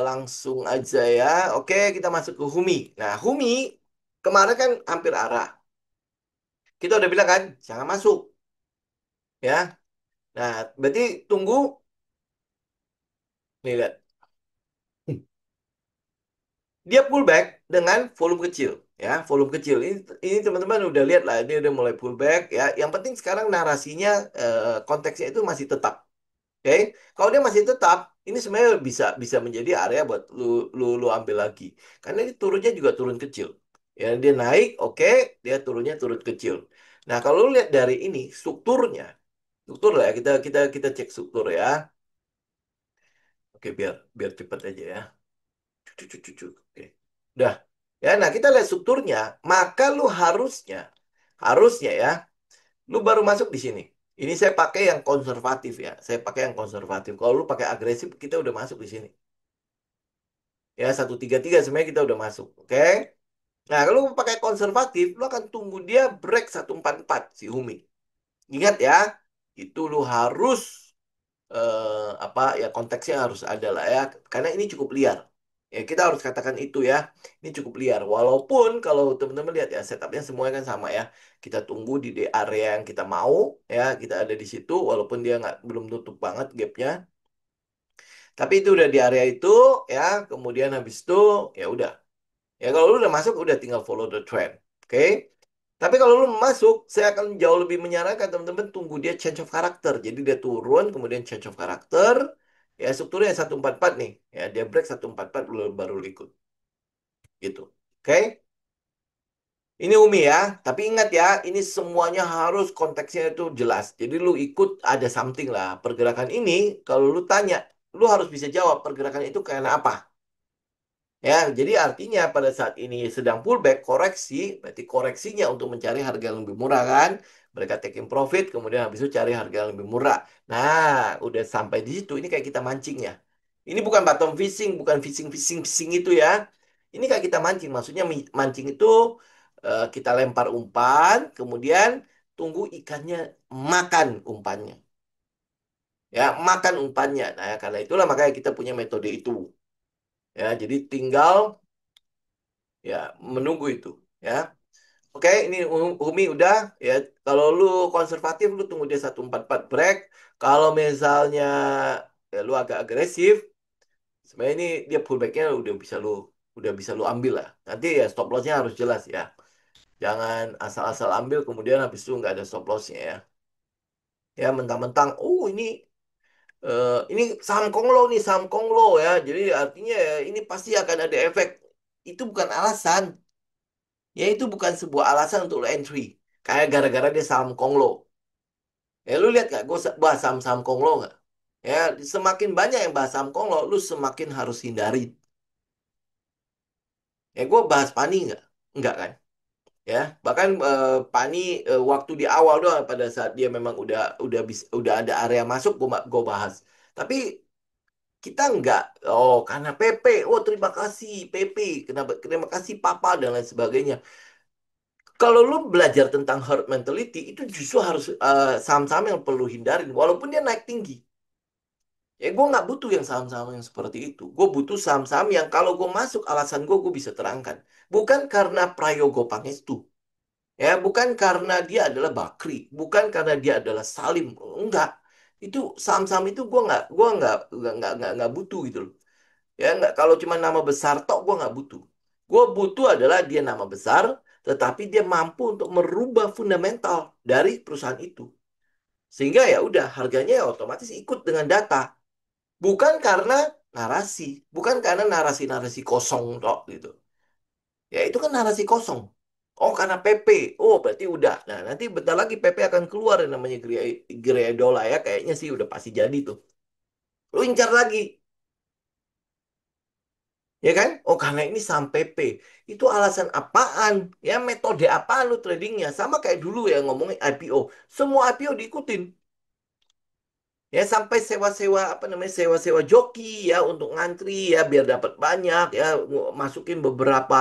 langsung aja ya. Oke, kita masuk ke Humi. Nah, Humi kemarin kan hampir arah, kita udah bilang kan jangan masuk ya. Nah, berarti tunggu nih lihat. Dia pullback dengan volume kecil ya, volume kecil ini teman-teman udah lihat lah, dia udah mulai pullback ya. Yang penting sekarang narasinya konteksnya itu masih tetap. Oke, kalau dia masih tetap, ini sebenarnya bisa bisa menjadi area buat lu ambil lagi. Karena ini turunnya juga turun kecil. Ya, dia naik, oke, dia turunnya turun kecil. Nah, kalau lu lihat dari ini strukturnya, struktur lah ya, kita cek struktur ya. Oke, biar biar cepat aja ya. Cucu, cucu, cucu. Oke. Udah. Ya, nah kita lihat strukturnya, maka lu harusnya ya, lu baru masuk di sini. Ini saya pakai yang konservatif ya. Saya pakai yang konservatif. Kalau lu pakai agresif, kita udah masuk di sini. Ya, 133 sebenarnya kita udah masuk. Oke. Nah, kalau lu pakai konservatif, lu akan tunggu dia break 144 si Humi. Ingat ya, itu lu harus apa ya konteksnya harus ada lah ya karena ini cukup liar ya kita harus katakan itu ya ini cukup liar walaupun kalau teman-teman lihat ya setupnya semuanya kan sama ya kita tunggu di area yang kita mau ya kita ada di situ walaupun dia nggak belum tutup banget gapnya tapi itu udah di area itu ya kemudian habis itu ya udah ya kalau lu udah masuk udah tinggal follow the trend oke. Tapi kalau lu masuk, saya akan jauh lebih menyarankan teman-teman tunggu dia change of character. Jadi dia turun, kemudian change of character. Ya strukturnya 144 nih. Ya dia break 144 baru lu ikut. Gitu. Oke? Ini Umi ya. Tapi ingat ya, ini semuanya harus konteksnya itu jelas. Jadi lu ikut ada something lah. Pergerakan ini, kalau lu tanya, lu harus bisa jawab pergerakan itu karena apa. Ya, jadi artinya pada saat ini sedang pullback koreksi, berarti koreksinya untuk mencari harga yang lebih murah kan? Mereka taking profit, kemudian habis itu cari harga yang lebih murah. Nah, udah sampai di situ, ini kayak kita mancing ya. Ini bukan bottom fishing, bukan fishing fishing fishing itu ya. Ini kayak kita mancing, maksudnya mancing itu kita lempar umpan, kemudian tunggu ikannya makan umpannya. Ya, makan umpannya. Nah, karena itulah makanya kita punya metode itu. Ya, jadi tinggal ya menunggu itu ya oke ini Umi udah ya kalau lu konservatif lu tunggu dia 144 break kalau misalnya ya, lu agak agresif sebenarnya ini dia pullbacknya udah bisa lu ambil lah nanti ya stop lossnya harus jelas ya jangan asal-asal ambil kemudian habis itu nggak ada stop lossnya ya ya mentang-mentang oh ini saham Konglo nih saham Konglo ya jadi artinya ya, ini pasti akan ada efek itu bukan alasan. Ya itu bukan sebuah alasan untuk lo entry. Kayak gara-gara dia saham Konglo. Ya lu lihat gak, gue bahas saham-saham Konglo nggak? Ya semakin banyak yang bahas saham Konglo, lu semakin harus hindari. Ya gue bahas Pani nggak? Nggak kan? Ya bahkan Pani waktu di awal doang pada saat dia memang udah ada area masuk gue bahas. Tapi kita nggak. Oh karena PP, oh terima kasih PP, kenapa terima kasih Papa dan lain sebagainya. Kalau lu belajar tentang herd mentality, itu justru harus saham-saham yang perlu hindarin, walaupun dia naik tinggi. Ya, gue nggak butuh yang saham-saham yang seperti itu. Gue butuh saham-saham yang kalau gue masuk, alasan gue bisa terangkan. Bukan karena Prayogo Pangestu. Ya, bukan karena dia adalah Bakri. Bukan karena dia adalah Salim. Enggak. Itu saham-saham itu gue nggak butuh gitu loh. Ya nggak kalau cuma nama besar tok gue nggak butuh. Gue butuh adalah dia nama besar, tetapi dia mampu untuk merubah fundamental dari perusahaan itu. Sehingga ya udah harganya ya otomatis ikut dengan data. Bukan karena narasi, bukan karena narasi-narasi kosong tok gitu. Ya itu kan narasi kosong. Oh karena PP, oh berarti udah. Nah nanti bentar lagi PP akan keluar yang namanya Greadola ya. Kayaknya sih udah pasti jadi tuh. Lu incar lagi. Ya kan? Oh, karena ini saham PP. Itu alasan apaan? Ya, metode apaan lu tradingnya? Sama kayak dulu ya ngomongin IPO. Semua IPO diikutin. Ya, sampai sewa-sewa apa namanya? Sewa-sewa joki ya untuk ngantri ya biar dapat banyak ya masukin beberapa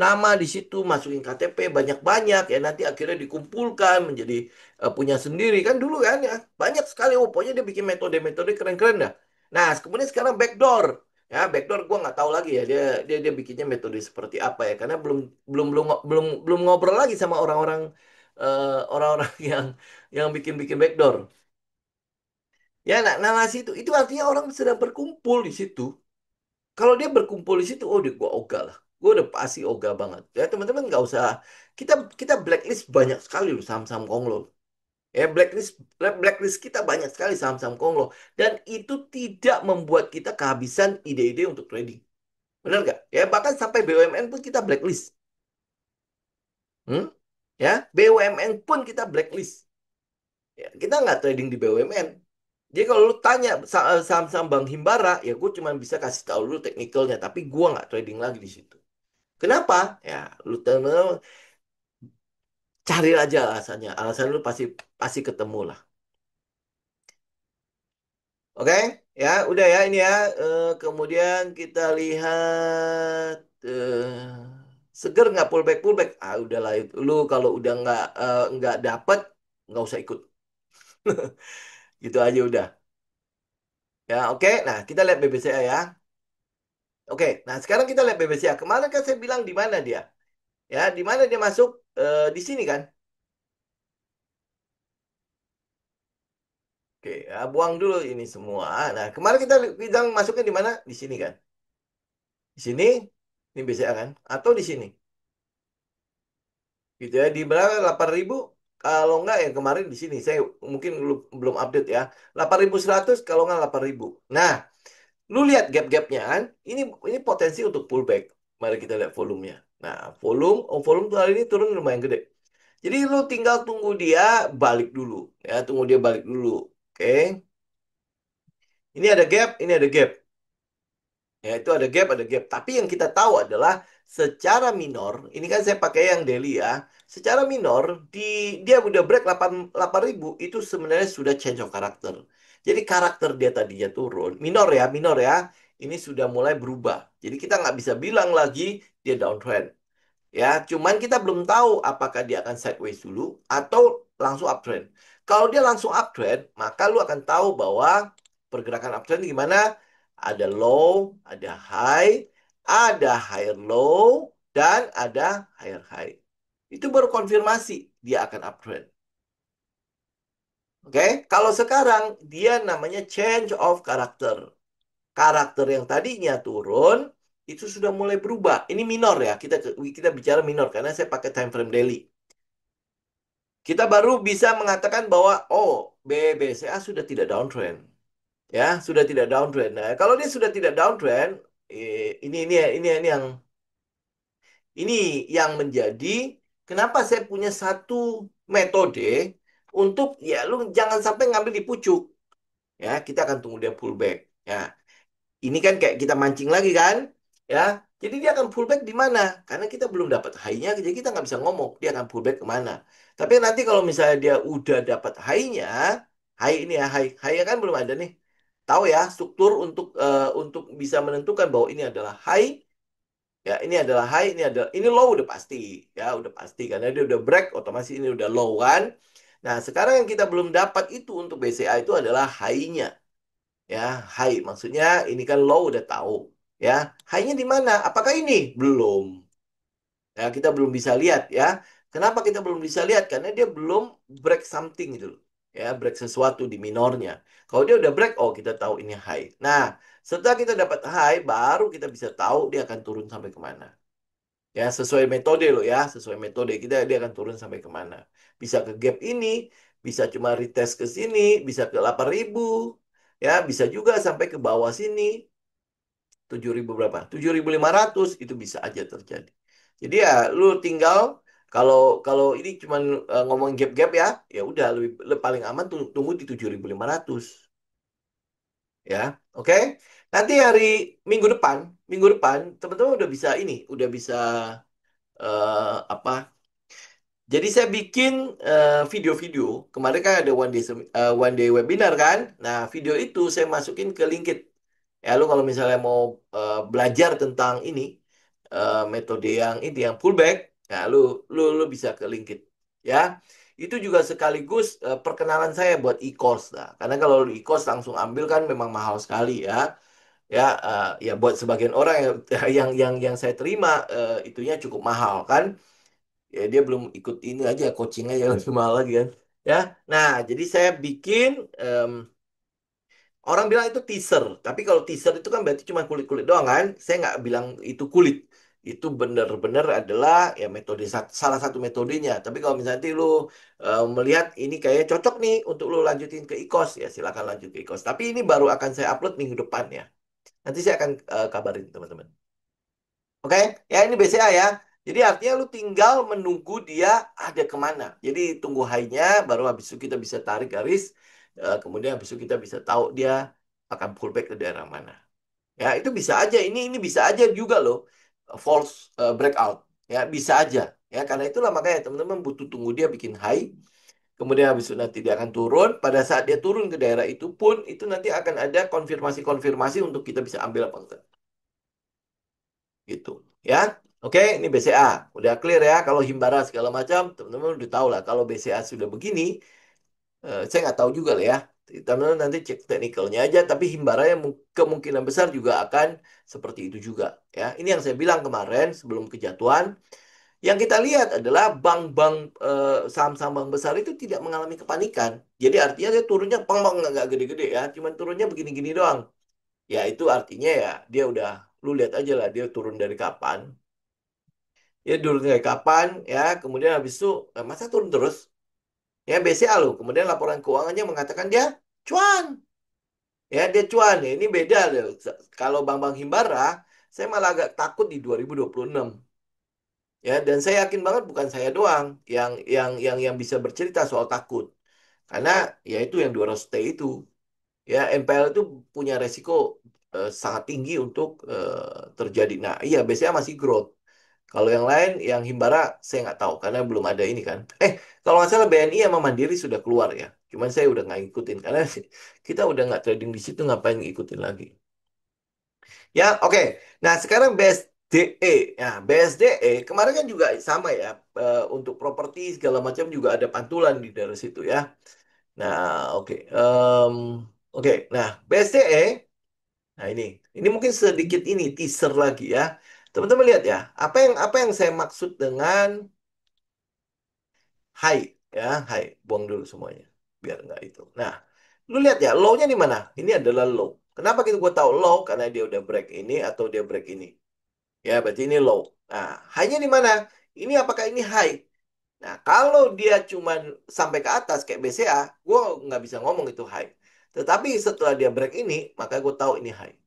nama di situ, masukin KTP banyak-banyak ya nanti akhirnya dikumpulkan menjadi punya sendiri kan dulu kan ya. Banyak sekali oh, pokoknya dia bikin metode-metode keren-keren dah. Nah, kemudian sekarang backdoor. Ya, backdoor gua nggak tahu lagi ya dia bikinnya metode seperti apa ya karena belum ngobrol lagi sama orang-orang orang-orang yang bikin-bikin backdoor. Ya, nah, narasi itu artinya orang sedang berkumpul di situ. Kalau dia berkumpul di situ, oh, udah gua ogah lah. Gua udah pasti ogah banget. Ya, teman-teman nggak usah. Kita kita blacklist banyak sekali loh saham-saham Konglo. Ya, blacklist kita banyak sekali saham-saham konglo. Dan itu tidak membuat kita kehabisan ide-ide untuk trading. Benar nggak? Ya, bahkan sampai BUMN pun kita blacklist. Hmm? Ya, BUMN pun kita blacklist. Ya, kita nggak trading di BUMN. Jadi kalau lu tanya saham-saham Bank Himbara, ya gue cuma bisa kasih tahu lu teknikalnya, tapi gue nggak trading lagi di situ. Kenapa? Ya, lu cari aja alasannya. Alasan lu pasti pasti ketemu lah. Oke, ya udah ya ini ya. Kemudian kita lihat seger nggak pullback pullback. Ah udahlah itu. Lu kalau udah nggak dapet nggak usah ikut. Gitu aja udah. Ya oke. Nah kita lihat BBCA ya. Oke. Nah sekarang kita lihat BBCA. Kemarin kan saya bilang di mana dia? Ya di mana dia masuk? Di sini kan? Oke. Ya, buang dulu ini semua. Nah kemarin kita bilang masuknya di mana? Di sini kan? Di sini. Ini BCA kan? Atau di sini? Gitu ya di berapa 8.000 kalau enggak ya kemarin di sini saya mungkin belum update ya 8.100 kalau enggak 8.000. Nah lu lihat gap-gapnya kan ini potensi untuk pullback. Mari kita lihat volumenya. Nah volume tuh hari ini turun lumayan gede, jadi lu tinggal tunggu dia balik dulu ya, tunggu dia balik dulu. Oke, ini ada gap, ini ada gap. Ya, itu ada gap, ada gap. Tapi yang kita tahu adalah secara minor, ini kan saya pakai yang daily ya. Secara minor, dia udah break 8.000 itu sebenarnya sudah change of character. Jadi karakter dia tadinya turun, minor ya. Ini sudah mulai berubah. Jadi kita nggak bisa bilang lagi dia downtrend. Ya, cuman kita belum tahu apakah dia akan sideways dulu atau langsung uptrend. Kalau dia langsung uptrend, maka lu akan tahu bahwa pergerakan uptrend gimana? Ada low, ada high, ada higher low, dan ada higher high. Itu baru konfirmasi dia akan uptrend. Oke, kalau sekarang dia namanya change of character. Karakter yang tadinya turun itu sudah mulai berubah. Ini minor ya. Kita bicara minor karena saya pakai time frame daily. Kita baru bisa mengatakan bahwa oh, BBCA sudah tidak downtrend. Ya, sudah tidak downtrend. Nah, kalau dia sudah tidak downtrend, ini yang menjadi kenapa saya punya satu metode untuk ya lu jangan sampai ngambil di pucuk. Ya, kita akan tunggu dia pullback. Ya, ini kan kayak kita mancing lagi kan, ya. Jadi dia akan pullback di mana? Karena kita belum dapat high-nya, jadi kita nggak bisa ngomong dia akan pullback kemana. Tapi nanti kalau misalnya dia udah dapat high-nya, high ini ya, high-nya kan belum ada nih. Tahu ya struktur untuk bisa menentukan bahwa ini adalah high, ya ini adalah high, ini low udah pasti, ya udah pasti karena dia udah break, otomatis ini udah low kan. Nah sekarang yang kita belum dapat itu untuk BCA itu adalah high-nya. Ya, high maksudnya ini kan low udah tahu. Ya, high-nya di mana? Apakah ini? Belum. Ya, kita belum bisa lihat ya. Kenapa kita belum bisa lihat? Karena dia belum break something gitu loh. Ya, break sesuatu di minornya. Kalau dia udah break, oh kita tahu ini high. Nah, setelah kita dapat high, baru kita bisa tahu dia akan turun sampai kemana. Ya, sesuai metode loh ya, sesuai metode kita dia akan turun sampai kemana. Bisa ke gap ini, bisa cuma retest ke sini, bisa ke 8.000, ya, bisa juga sampai ke bawah sini, 7.000 berapa? 7.500 itu bisa aja terjadi. Jadi ya lu tinggal kalau kalau ini cuma ngomong gap-gap ya, ya udah paling aman tunggu di 7.500 ya. Oke. Nanti minggu depan teman-teman udah bisa ini, udah bisa apa? Jadi saya bikin video-video. Kemarin kan ada one day webinar kan. Nah, video itu saya masukin ke LinkedIn. Ya, lu kalau misalnya mau belajar tentang ini metode yang pullback, ya lu bisa ke LinkedIn. Ya. Itu juga sekaligus perkenalan saya buat e-course lah. Karena kalau lu e-course langsung ambil kan memang mahal sekali ya. Ya, ya buat sebagian orang yang yang saya terima itunya cukup mahal kan, ya dia belum ikut ini aja coaching aja lebih mahal lagi kan, ya. Nah jadi saya bikin em, orang bilang itu teaser, tapi kalau teaser itu kan berarti cuma kulit kulit doang kan, saya nggak bilang itu kulit, itu benar-benar adalah ya metode salah satu metodenya. Tapi kalau misalnya nanti lu melihat ini kayak cocok nih untuk lu lanjutin ke IKOS, ya silakan lanjut ke IKOS. Tapi ini baru akan saya upload minggu depan ya. Nanti saya akan kabarin teman-teman. Oke, ya ini BCA ya. Jadi artinya lu tinggal menunggu dia ada kemana. Jadi tunggu high-nya, baru habis itu kita bisa tarik garis. Kemudian habis itu kita bisa tahu dia akan pullback ke daerah mana. Ya itu bisa aja. Ini bisa aja juga loh. False breakout. Ya bisa aja. Ya karena itulah makanya teman-teman butuh tunggu dia bikin high. Kemudian habis itu nanti dia akan turun. Pada saat dia turun ke daerah itu pun, itu nanti akan ada konfirmasi-konfirmasi untuk kita bisa ambil apa enggak. Gitu ya. Oke, ini BCA udah clear ya. Kalau Himbara segala macam teman-teman udah tahu lah. Kalau BCA sudah begini, saya nggak tahu juga lah ya. Teman-teman nanti cek teknikalnya aja, tapi Himbara yang kemungkinan besar juga akan seperti itu juga ya. Ini yang saya bilang kemarin sebelum kejatuhan, yang kita lihat adalah bank-bank saham-saham bank besar itu tidak mengalami kepanikan. Jadi artinya dia turunnya pang nggak gede-gede ya, cuman turunnya begini-gini doang. Ya itu artinya ya dia udah, lu lihat aja lah dia turun dari kapan. Ya dulu kayak kapan ya, kemudian habis itu masa turun terus ya BCA loh, kemudian laporan keuangannya mengatakan dia cuan, ya dia cuan ya, ini beda loh. Kalau Bank-Bank Himbara saya malah agak takut di 2026 ya, dan saya yakin banget bukan saya doang yang bisa bercerita soal takut, karena ya itu yang 200T itu ya, NPL itu punya resiko sangat tinggi untuk terjadi. Nah iya BCA masih growth. Kalau yang lain, yang Himbara, saya nggak tahu karena belum ada ini kan. Kalau nggak salah BNI sama Mandiri sudah keluar ya. Cuman saya udah nggak ngikutin karena kita udah nggak trading di situ, ngapain ngikutin lagi. Ya, oke. Nah, sekarang BSDE. Nah, BSDE kemarin kan juga sama ya. Untuk properti segala macam juga ada pantulan di daerah situ ya. Nah, oke. Oke. Nah, BSDE. Nah, ini mungkin sedikit ini teaser lagi ya. Teman-teman lihat ya, apa yang saya maksud dengan high ya, high. Buang dulu semuanya biar nggak itu. Nah, lu lihat ya, low-nya di mana? Ini adalah low. Kenapa gitu gue tahu low? Karena dia udah break ini atau dia break ini. Ya, berarti ini low. Nah, high-nya di mana? Ini apakah ini high? Nah, kalau dia cuman sampai ke atas kayak BCA, gue nggak bisa ngomong itu high. Tetapi setelah dia break ini, maka gue tahu ini high.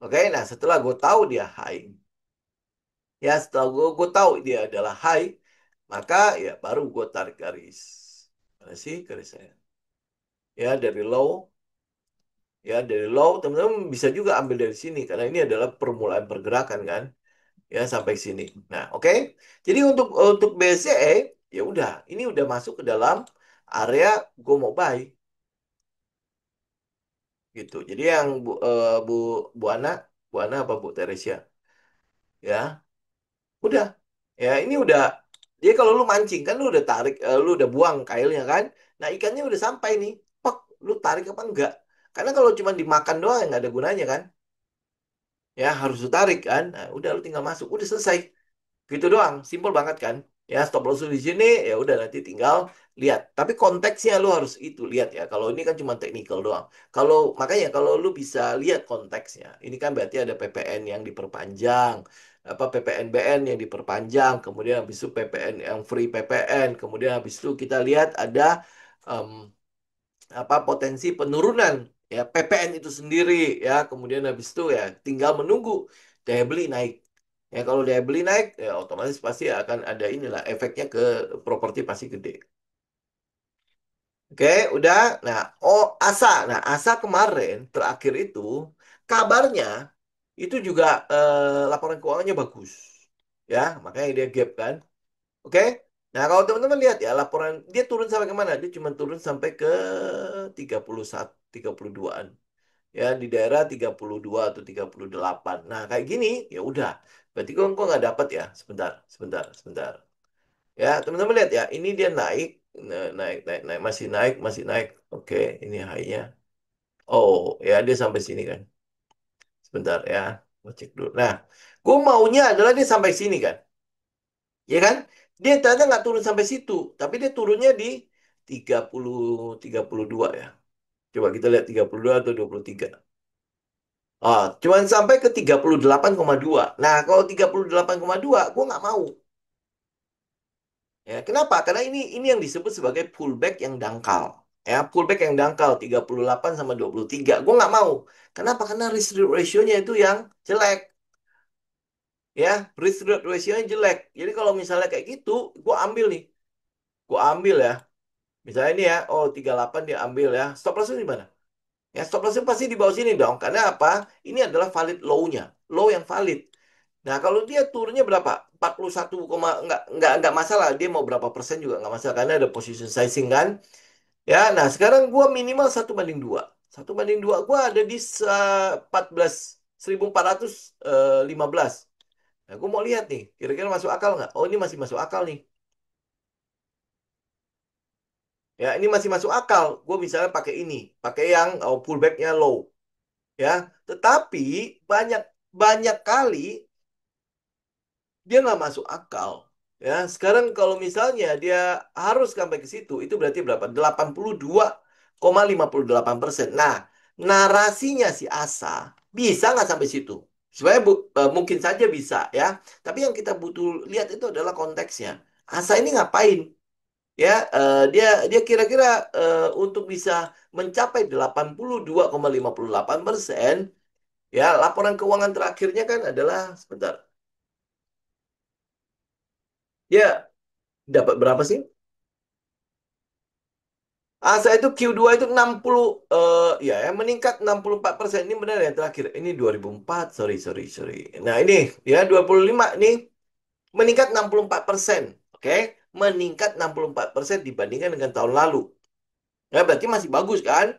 Oke, nah setelah gue tahu dia high, ya setelah gue tahu dia adalah high, maka ya baru gue tarik garis. Mana sih garis saya? Ya dari low, ya dari low teman-teman bisa juga ambil dari sini karena ini adalah permulaan pergerakan kan, ya sampai sini. Nah, oke. Jadi untuk BCE ya udah, ini udah masuk ke dalam area gue mau buy gitu. Jadi yang Bu Bu Ana, Bu Ana apa Bu Teresia, ya udah. Ya ini udah. Jadi kalau lu mancing kan lu udah tarik, lu udah buang kailnya kan. Nah ikannya udah sampai nih. Pak, lu tarik apa enggak? Karena kalau cuma dimakan doang ya nggak ada gunanya kan. Ya harus lu tarik kan. Nah, udah lu tinggal masuk, udah selesai. Gitu doang, simpel banget kan. Ya stop loss lu di sini, ya udah nanti tinggal lihat. Tapi konteksnya lu harus itu lihat ya. Kalau ini kan cuma teknikal doang. Kalau makanya kalau lu bisa lihat konteksnya, ini kan berarti ada PPN yang diperpanjang, apa PPNBN yang diperpanjang, kemudian habis itu PPN yang free PPN, kemudian habis itu kita lihat ada em, apa potensi penurunan ya PPN itu sendiri ya, kemudian habis itu ya tinggal menunggu daya beli naik. Ya kalau daya beli naik ya otomatis pasti akan ada inilah efeknya ke properti pasti gede. Oke, udah. Nah, oh ASA. Nah, ASA kemarin terakhir itu kabarnya itu juga laporan keuangannya bagus. Ya, makanya dia gap kan. Oke. Nah, kalau teman-teman lihat ya laporan dia turun sampai kemana? Dia cuma turun sampai ke 31, 32-an. Ya, di daerah 32 atau 38. Nah, kayak gini ya udah. Berarti gua nggak dapat ya. Sebentar, sebentar, sebentar. Ya, teman-teman lihat ya. Ini dia naik, naik, naik, naik, masih naik. Oke, ini high-nya. Oh, ya dia sampai sini kan. Sebentar ya. Gua cek dulu. Nah, gue maunya adalah dia sampai sini kan. Ya kan? Dia ternyata nggak turun sampai situ, tapi dia turunnya di 30, 32 ya. Coba kita lihat 32 atau 23. Oh, cuman sampai ke 38,2. Nah, kalau 38,2, gue nggak mau. Ya, kenapa? Karena ini yang disebut sebagai pullback yang dangkal. Ya, pullback yang dangkal 38 sama 23. Gue nggak mau. Kenapa? Karena risk reward ratio-nya itu yang jelek. Ya, risk reward ratio-nya jelek. Jadi kalau misalnya kayak gitu, gue ambil nih. Gue ambil ya. Misalnya ini ya, oh 38 dia ambil ya. Stop loss di mana? Ya, stop loss pasti di bawah sini dong. Karena apa? Ini adalah valid low-nya. Low yang valid. Nah, kalau dia turunnya berapa? 41, nggak masalah. Dia mau berapa persen juga nggak masalah. Karena ada position sizing kan. Ya, nah sekarang gua minimal 1 banding 2. 1 banding 2 gua ada di 14, 1415. Nah, gua mau lihat nih. Kira-kira masuk akal nggak? Oh, ini masih masuk akal nih. Ya, ini masih masuk akal. Gue misalnya pakai ini. Pakai yang pullback-nya low. Ya, tetapi banyak banyak kali dia nggak masuk akal. Ya, sekarang kalau misalnya dia harus sampai ke situ, itu berarti berapa? 82,58%. Nah, narasinya si Asa bisa nggak sampai situ? Sebenarnya mungkin saja bisa ya. Tapi yang kita butuh lihat itu adalah konteksnya. Asa ini ngapain? Ya, dia dia kira-kira untuk bisa mencapai 82,58%, ya laporan keuangan terakhirnya kan adalah sebentar. Ya, dapat berapa sih? Asa itu Q2 itu 60 ya meningkat 64%. Ini benar ya terakhir. Ini 2004. Sorry, sorry, sorry. Nah, ini ya 25 nih meningkat 64%. Oke? Meningkat 64% dibandingkan dengan tahun lalu. Ya, berarti masih bagus kan?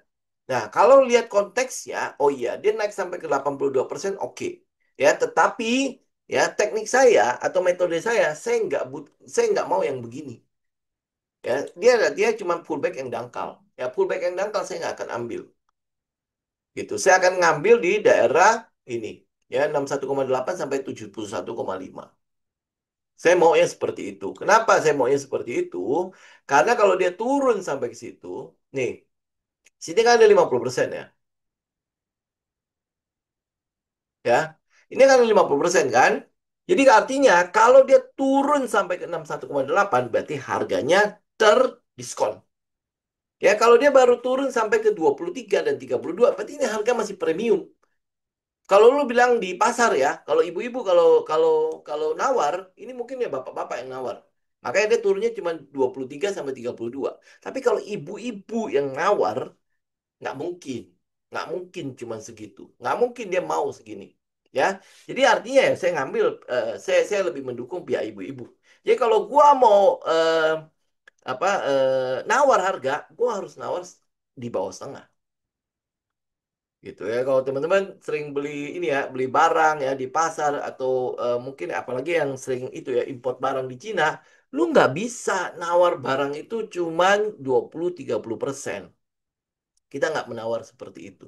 Nah, kalau lihat konteksnya, oh iya, dia naik sampai ke 82%, oke. Ya, tetapi ya teknik saya atau metode saya nggak mau yang begini. Ya, dia cuma pullback yang dangkal. Ya, pullback yang dangkal saya nggak akan ambil. Gitu. Saya akan ngambil di daerah ini. Ya, 61,8 sampai 71,5. Saya maunya seperti itu. Kenapa saya maunya seperti itu? Karena kalau dia turun sampai ke situ, nih, sini kan ada 50% ya. Ya, ini kan 50% kan? Jadi artinya kalau dia turun sampai ke 61,8 berarti harganya terdiskon. Ya, kalau dia baru turun sampai ke 23 dan 32 berarti ini harga masih premium. Kalau lu bilang di pasar ya, kalau ibu-ibu kalau kalau kalau nawar, ini mungkin ya bapak-bapak yang nawar. Makanya dia turunnya cuma 23 sampai 32. Tapi kalau ibu-ibu yang nawar, nggak mungkin. Nggak mungkin cuma segitu. Nggak mungkin dia mau segini. Ya, jadi artinya ya saya ngambil, saya lebih mendukung pihak ibu-ibu. Jadi kalau gua mau nawar harga, gua harus nawar di bawah setengah. Gitu ya. Kalau teman-teman sering beli ini ya, beli barang ya di pasar atau mungkin apalagi yang sering itu ya import barang di Cina, lu nggak bisa nawar barang itu cuman 20-30%. Kita nggak menawar seperti itu.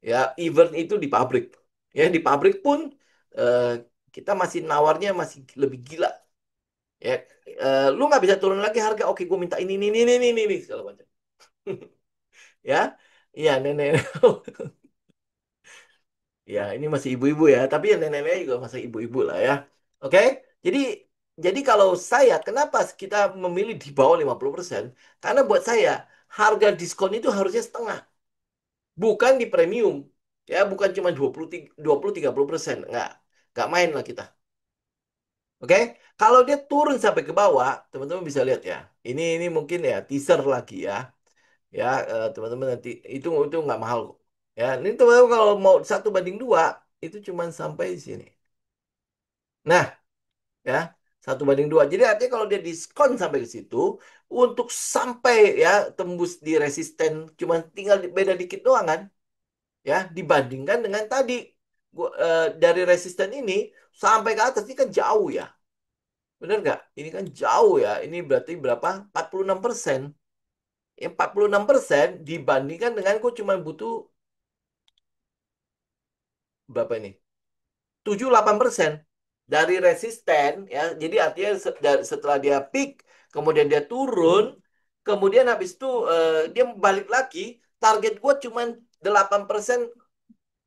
Ya, even itu di pabrik. Ya, di pabrik pun eh, kita masih nawarnya masih lebih gila. Ya, lu nggak bisa turun lagi harga. Oke, gue minta ini, segala macam. Ya, iya nenek. Ya, ini masih ibu-ibu ya. Tapi ya nenek-nenek juga masih ibu-ibu lah ya. Oke, jadi jadi kalau saya, kenapa kita memilih di bawah 50%? Karena buat saya, harga diskon itu harusnya setengah. Bukan di premium. Ya, bukan cuma 20-30%. Nggak main lah kita. Oke, kalau dia turun sampai ke bawah, teman-teman bisa lihat ya. Ini mungkin ya teaser lagi ya. Ya, teman-teman nanti itu nggak mahal kok. Ya, ini teman-teman kalau mau 1 banding 2 itu cuma sampai sini. Nah, ya 1 banding 2. Jadi artinya kalau dia diskon sampai ke situ, untuk sampai ya tembus di resisten cuma tinggal beda dikit doang kan. Ya, dibandingkan dengan tadi dari resisten ini sampai ke atas ini kan jauh ya. Benar nggak? Ini kan jauh ya. Ini berarti berapa? 46%. Ya, 46% dibandingkan dengan gue cuma butuh berapa ini? 78% dari resisten ya. Jadi artinya setelah dia peak, kemudian dia turun, kemudian habis itu dia balik lagi, target gue cuma 8%.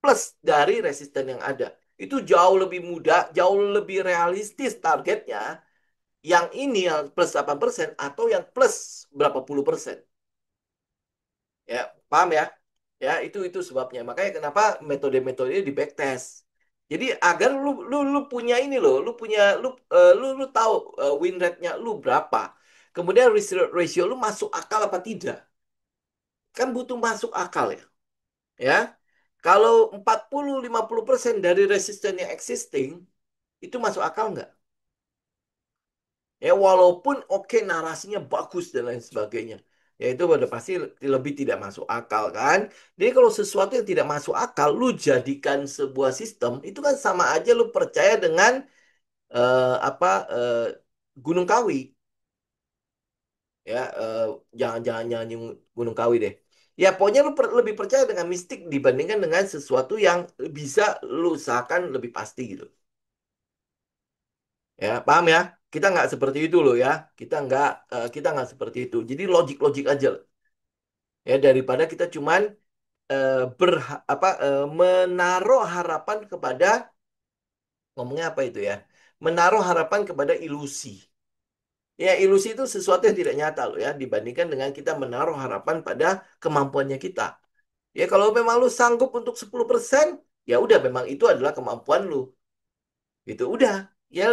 plus dari resisten yang ada. Itu jauh lebih mudah, jauh lebih realistis targetnya yang ini yang plus 8% atau yang plus berapa puluh persen. Ya, paham ya? Ya, itu sebabnya. Makanya kenapa metode-metode ini di backtest. Jadi agar lu punya ini loh, lu tahu win rate-nya lu berapa. Kemudian ratio lu masuk akal apa tidak. Kan butuh masuk akal ya. Ya. Kalau 40-50% dari resisten yang existing itu masuk akal nggak? Ya, walaupun oke narasinya bagus dan lain sebagainya. Ya, itu udah pasti lebih tidak masuk akal kan. Jadi kalau sesuatu yang tidak masuk akal, lu jadikan sebuah sistem, itu kan sama aja lu percaya dengan apa Gunung Kawi. Ya, jangan nyinggung Gunung Kawi deh. Ya, pokoknya lu lebih percaya dengan mistik dibandingkan dengan sesuatu yang bisa lu usahakan lebih pasti gitu. Ya, paham ya? Kita nggak seperti itu loh ya. Kita nggak seperti itu. Jadi logik-logik aja. Ya, daripada kita cuman menaruh harapan kepada ngomongnya apa itu ya? Menaruh harapan kepada ilusi. Ya, ilusi itu sesuatu yang tidak nyata loh ya dibandingkan dengan kita menaruh harapan pada kemampuannya kita. Ya, kalau memang lu sanggup untuk 10%, ya udah memang itu adalah kemampuan lu. Itu udah. Ya,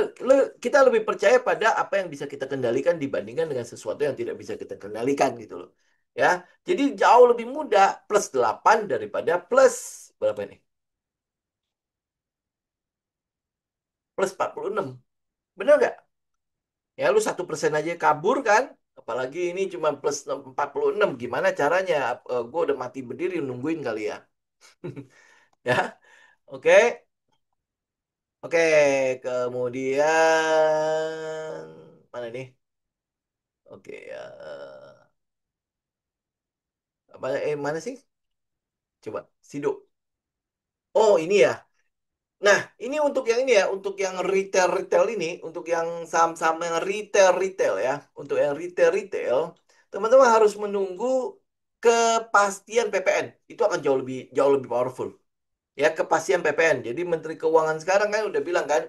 kita lebih percaya pada apa yang bisa kita kendalikan dibandingkan dengan sesuatu yang tidak bisa kita kendalikan gitu loh. Ya. Jadi jauh lebih mudah plus 8 daripada plus berapa ini? Plus 46. Bener nggak? Ya, lu 1% aja kabur kan? Apalagi ini cuma plus 46. Gimana caranya? Gue udah mati berdiri nungguin kali ya. Ya, oke. Oke, kemudian mana nih? Oke, ya. Mana sih? Coba, Sido. Oh, ini ya. Nah, ini untuk yang ini ya, untuk yang retail-retail ini, untuk yang saham-saham yang retail-retail ya, untuk yang retail-retail, teman-teman harus menunggu kepastian PPN. Itu akan jauh lebih powerful. Ya, kepastian PPN. Jadi Menteri Keuangan sekarang kan udah bilang kan,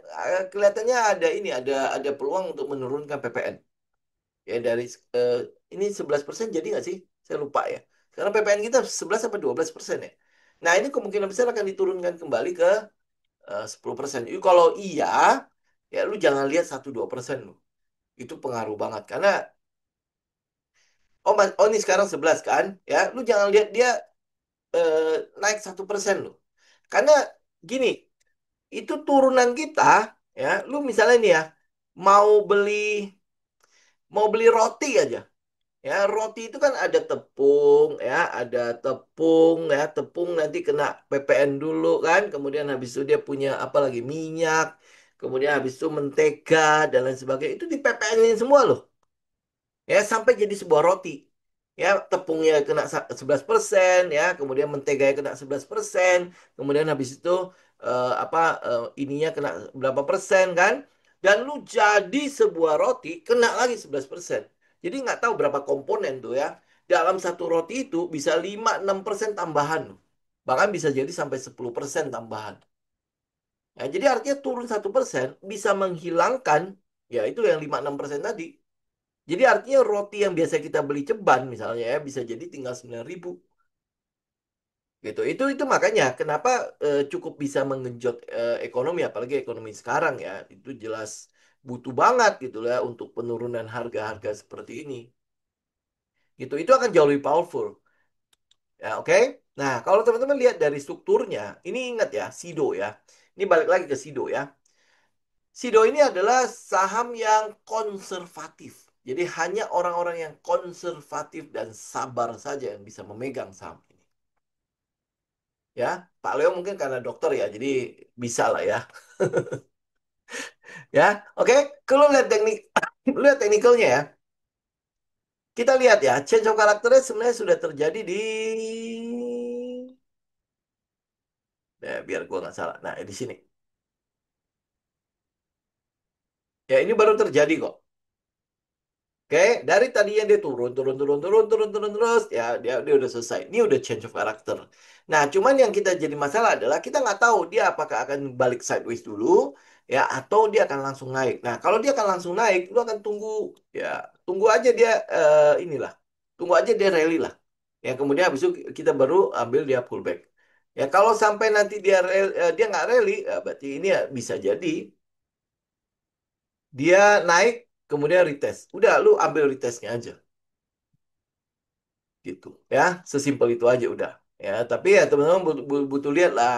kelihatannya ada peluang untuk menurunkan PPN. Ya dari eh, ini 11% jadi nggak sih? Saya lupa ya. Karena PPN kita 11 sampai 12% ya. Nah, ini kemungkinan besar akan diturunkan kembali ke 10%. Kalau iya, ya lu jangan lihat 1-2% lu. Itu pengaruh banget. Karena, ini sekarang 11 kan? Ya, lu jangan lihat dia eh, naik 1% lu. Karena gini, itu turunan kita, ya, lu misalnya nih ya, mau beli mau beli roti aja. Ya, roti itu kan ada tepung, ya, ada tepung, ya, tepung nanti kena PPN dulu kan, kemudian habis itu dia punya apa lagi minyak, kemudian habis itu mentega dan lain sebagainya. Itu di PPN-in semua loh. Ya, sampai jadi sebuah roti. Ya, tepungnya kena 11%, ya, kemudian menteganya kena 11%, kemudian habis itu ininya kena berapa persen kan? Dan lu jadi sebuah roti kena lagi 11%. Jadi nggak tahu berapa komponen tuh ya. Dalam satu roti itu bisa 5-6% tambahan. Bahkan bisa jadi sampai 10% tambahan. Ya, jadi artinya turun 1% bisa menghilangkan ya itu yang 5-6% tadi. Jadi artinya roti yang biasa kita beli ceban misalnya ya bisa jadi tinggal 9.000 gitu. Itu makanya kenapa cukup bisa menggenjot ekonomi apalagi ekonomi sekarang ya. Itu jelas butuh banget gitu ya untuk penurunan harga-harga seperti ini. Gitu. Itu akan jauh lebih powerful. Ya, oke. Nah, kalau teman-teman lihat dari strukturnya, ini ingat ya, SIDO ya. Ini balik lagi ke SIDO ya. SIDO ini adalah saham yang konservatif. Jadi hanya orang-orang yang konservatif dan sabar saja yang bisa memegang saham ini. Ya, Pak Leo mungkin karena dokter ya, jadi bisa lah ya. Ya, oke. Kalau lihat teknik, lihat teknikalnya ya. Kita lihat ya, change of karakternya sebenarnya sudah terjadi di, ya biar gua nggak salah. Nah, di sini. Ya, ini baru terjadi kok. Oke, dari tadinya dia turun, turun, turun, turun, turun, turun terus, ya dia udah selesai. Ini udah change of character. Nah, cuman yang kita jadi masalah adalah kita nggak tahu dia apakah akan balik sideways dulu, ya, atau dia akan langsung naik. Nah, kalau dia akan langsung naik, lu akan tunggu, ya, tunggu aja dia inilah, tunggu aja dia rally lah. Ya, kemudian habis itu kita baru ambil dia pullback. Ya, kalau sampai nanti dia nggak rally, ya, berarti ini ya bisa jadi dia naik kemudian retest. Udah, lu ambil retestnya aja. Gitu ya, sesimpel itu aja udah ya. Tapi ya teman-teman butuh lihat lah.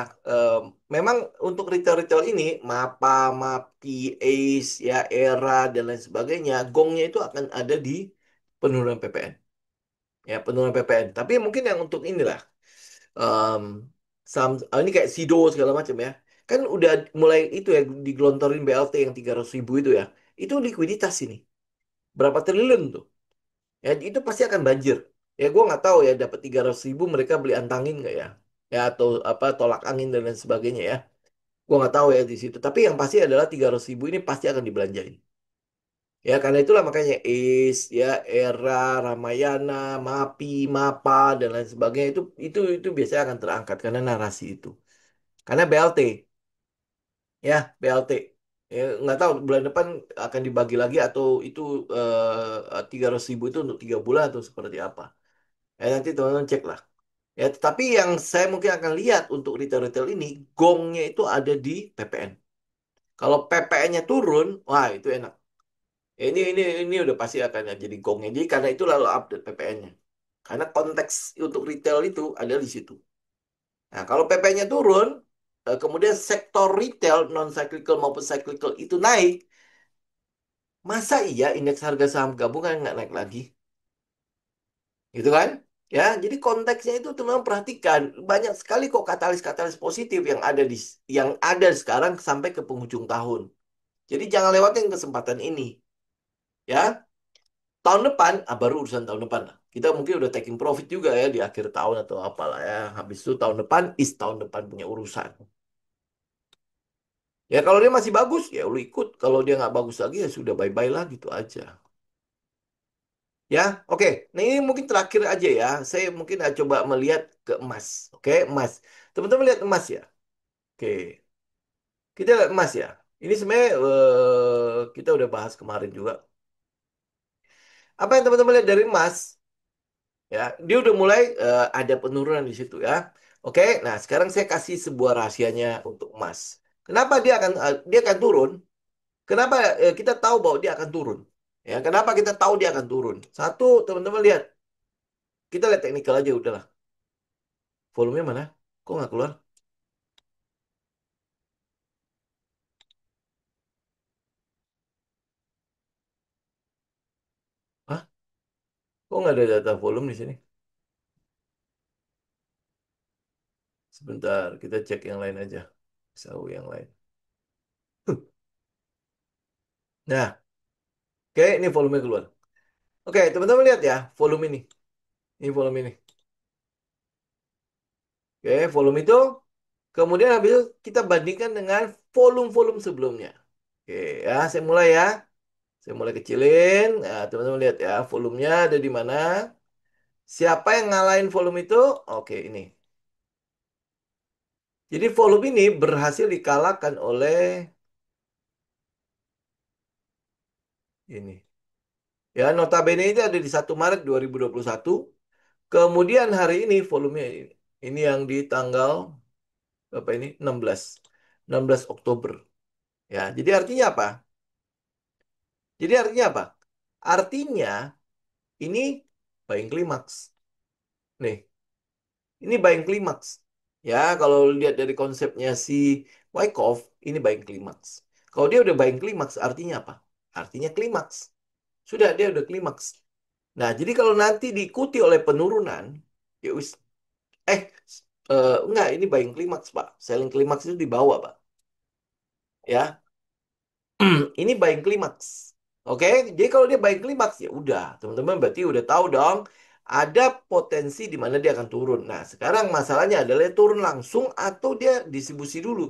Memang untuk retail-retail ini Mapa, Mapi, Ace, ya, Era dan lain sebagainya, gongnya itu akan ada di penurunan PPN, ya, penurunan PPN. Tapi mungkin yang untuk inilah, em, ini kayak Sido segala macam ya, kan udah mulai itu ya digelontorin BLT yang 300.000 itu ya, itu likuiditas ini berapa triliun tuh. Ya itu pasti akan banjir. Ya gue nggak tahu ya dapat 300.000 mereka beli antangin nggak ya? Ya atau apa tolak angin dan lain sebagainya ya. Gue nggak tahu ya di situ. Tapi yang pasti adalah 300.000 ini pasti akan dibelanjain. Ya karena itulah makanya Ace, ya, Era, Ramayana, Mapi, Mapa dan lain sebagainya itu biasanya akan terangkat karena narasi itu. Karena BLT, ya, BLT. Ya, nggak tahu bulan depan akan dibagi lagi atau itu 300.000 itu untuk 3 bulan atau seperti apa. Ya, nanti teman-teman cek lah. Ya, tetapi yang saya mungkin akan lihat untuk retail-retail ini, gongnya itu ada di PPN. Kalau PPN-nya turun, wah itu enak. Ya, ini udah pasti akan jadi gongnya. Jadi karena itu lalu update PPN-nya. Karena konteks untuk retail itu ada di situ. Nah, kalau PPN-nya turun, kemudian sektor retail non cyclical maupun cyclical itu naik, masa iya indeks harga saham gabungan nggak naik lagi? Gitu kan? Ya, jadi konteksnya itu teman-teman perhatikan banyak sekali kok katalis-katalis positif yang ada sekarang sampai ke penghujung tahun. Jadi jangan lewatin kesempatan ini, ya. Tahun depan, baru urusan tahun depan lah. Kita mungkin udah taking profit juga ya di akhir tahun atau apalah ya. Habis itu tahun depan tahun depan punya urusan. Ya kalau dia masih bagus ya lu ikut. Kalau dia nggak bagus lagi ya sudah bye-bye lah gitu aja. Ya, oke. Nah ini mungkin terakhir aja ya. Saya mungkin coba melihat ke emas. Oke, emas. Teman-teman lihat emas ya. Oke, kita lihat emas ya. Ini sebenarnya kita udah bahas kemarin juga. Apa yang teman-teman lihat dari emas? Ya, dia udah mulai ada penurunan di situ ya. Oke, nah sekarang saya kasih sebuah rahasianya untuk emas. Kenapa dia akan turun? Kenapa kita tahu bahwa dia akan turun? Ya, kenapa kita tahu dia akan turun? Satu, teman-teman lihat. Kita lihat teknikal aja udahlah. Volumenya mana? Kok nggak keluar? Hah? Kok nggak ada data volume di sini? Sebentar, kita cek yang lain aja. Sahu yang lain. Nah, oke, ini volume keluar. Oke, teman-teman lihat ya, volume ini. Ini volume ini. Oke, volume itu. Kemudian habis itu kita bandingkan dengan volume-volume sebelumnya. Oke, ya, saya mulai ya. Saya mulai kecilin. Nah, teman-teman lihat ya, volumenya ada di mana. Siapa yang ngalahin volume itu? Oke, ini. Jadi volume ini berhasil dikalahkan oleh ini. Ya, notabene itu ada di 1 Maret 2021. Kemudian hari ini volumenya ini yang di tanggal apa ini? 16 Oktober. Ya, jadi artinya apa? Jadi artinya apa? Artinya ini buying klimaks. Nih, ini buying klimaks. Ya, kalau lihat dari konsepnya si Wyckoff, ini buying klimaks. Kalau dia udah buying klimaks, artinya apa? Artinya klimaks. Sudah, dia udah klimaks. Nah, jadi kalau nanti diikuti oleh penurunan, ya wis, eh, enggak, ini buying klimaks, Pak. Selling klimaks itu di bawah, Pak. Ya, ini buying klimaks. Oke, jadi kalau dia buying klimaks ya udah, teman-teman berarti udah tahu dong ada potensi di mana dia akan turun. Nah, sekarang masalahnya adalah dia turun langsung atau dia distribusi dulu.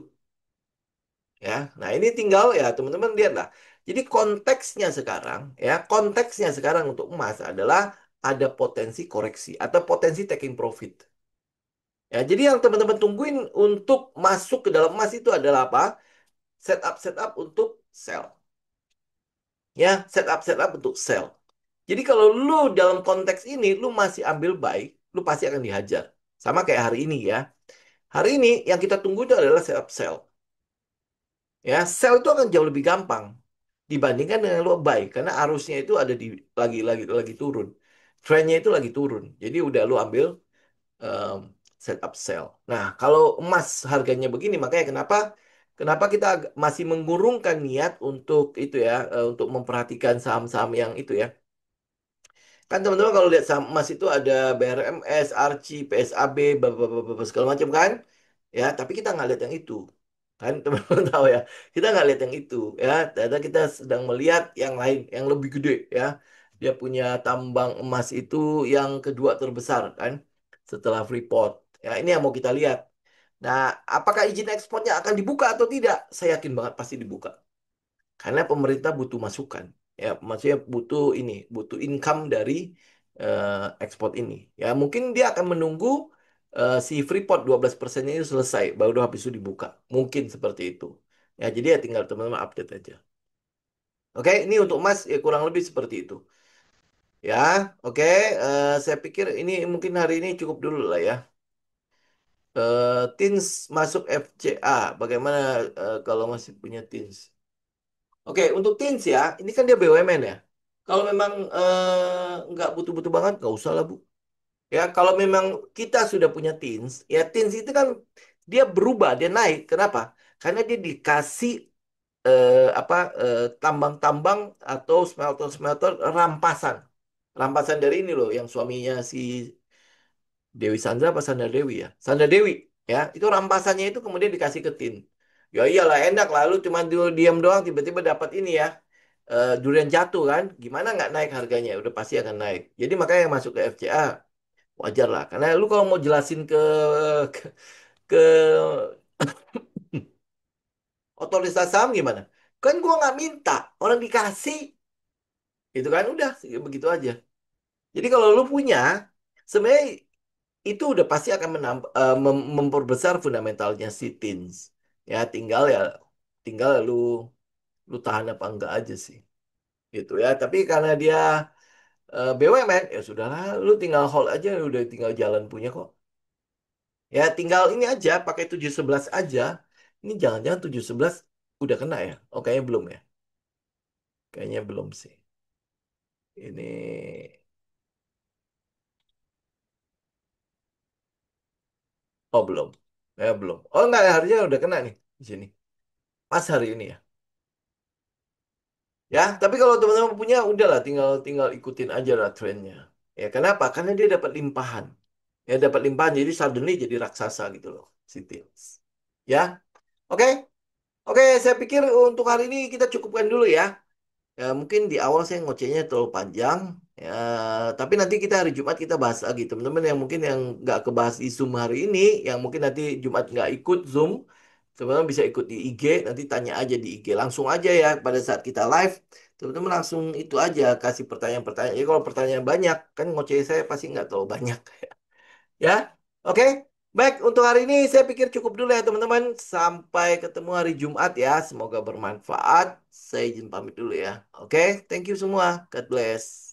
Ya, nah ini tinggal ya teman-teman lihatlah. Jadi konteksnya sekarang untuk emas adalah ada potensi koreksi atau potensi taking profit. Ya, jadi yang teman-teman tungguin untuk masuk ke dalam emas itu adalah apa? Setup untuk sell. Ya, setup untuk sell. Jadi kalau lu dalam konteks ini lu masih ambil buy, lu pasti akan dihajar. Sama kayak hari ini ya. Hari ini yang kita tunggu itu adalah setup sell. Ya, sell itu akan jauh lebih gampang dibandingkan dengan lu buy karena arusnya itu ada di lagi turun. Trennya itu lagi turun. Jadi udah lu ambil um, setup sell. Nah, kalau emas harganya begini, makanya kenapa kenapa kita masih mengurungkan niat untuk itu ya, untuk memperhatikan saham-saham yang itu ya. Kan teman-teman kalau lihat saham emas itu ada BRMS, Archie, PSAB, segala macam kan? Ya, tapi kita nggak lihat yang itu. Kan teman-teman tahu ya, kita nggak lihat yang itu ya. Ternyata kita sedang melihat yang lain, yang lebih gede ya. Dia punya tambang emas itu yang kedua terbesar kan, setelah Freeport. Ya, ini yang mau kita lihat. Nah, apakah izin ekspornya akan dibuka atau tidak? Saya yakin banget pasti dibuka. Karena pemerintah butuh masukan. Ya, maksudnya butuh income dari ekspor ini. Ya, mungkin dia akan menunggu si Freeport 12% ini selesai, baru habis itu dibuka. Mungkin seperti itu. Ya, jadi ya tinggal teman-teman update aja. Oke, ini untuk Mas ya kurang lebih seperti itu. Ya, oke. Saya pikir ini mungkin hari ini cukup dulu lah ya. Tins masuk FCA. Bagaimana kalau masih punya Tins? Oke, untuk teens ya, ini kan dia BUMN ya. Kalau memang nggak butuh-butuh banget, nggak usah lah Bu. Ya, kalau memang kita sudah punya teens, ya teens itu kan dia berubah, dia naik. Kenapa? Karena dia dikasih apa tambang-tambang atau smelter-smelter rampasan. Rampasan dari ini loh, yang suaminya si Dewi Sandra apa Sandra Dewi ya? Sandra Dewi ya, itu rampasannya itu kemudian dikasih ke tin. Ya iyalah enak lah, lu cuma diam doang tiba-tiba dapat ini ya durian jatuh kan, gimana nggak naik harganya? Udah pasti akan naik. Jadi makanya yang masuk ke FCA wajar lah. Karena lu kalau mau jelasin ke, ke otoritas saham gimana? Kan gua nggak minta, orang dikasih, itu kan udah begitu aja. Jadi kalau lu punya, sebenarnya itu udah pasti akan memperbesar fundamentalnya si teens. Ya tinggal lu tahan apa enggak aja sih. Gitu ya. Tapi karena dia BUMN ya sudahlah, lu tinggal hold aja, udah tinggal jalan punya kok. Ya tinggal ini aja, pakai 711 aja. Ini jangan-jangan 711 udah kena ya? Oh kayaknya belum ya. Kayaknya belum sih. Ini oh belum. Ya belum. Oh enggak, harusnya udah kena nih di sini. Pas hari ini ya. Ya, tapi kalau teman-teman punya udahlah tinggal tinggal ikutin aja lah trennya. Ya, kenapa? Karena dia dapat limpahan. Ya, dapat limpahan jadi suddenly jadi raksasa gitu loh, si Tails. Ya. Oke. Oke, saya pikir untuk hari ini kita cukupkan dulu ya. Ya, mungkin di awal saya ngocehnya terlalu panjang. Ya, tapi nanti kita hari Jumat kita bahas lagi. Teman-teman yang mungkin yang nggak kebahas di Zoom hari ini, yang mungkin nanti Jumat nggak ikut Zoom, teman-teman bisa ikut di IG, nanti tanya aja di IG. Langsung aja ya pada saat kita live, teman-teman langsung itu aja kasih pertanyaan-pertanyaan. Jadi kalau pertanyaan banyak, kan ngoceh saya pasti nggak terlalu banyak. Ya, oke. Baik, untuk hari ini saya pikir cukup dulu ya teman-teman. Sampai ketemu hari Jumat ya. Semoga bermanfaat. Saya izin pamit dulu ya. Oke, thank you semua. God bless.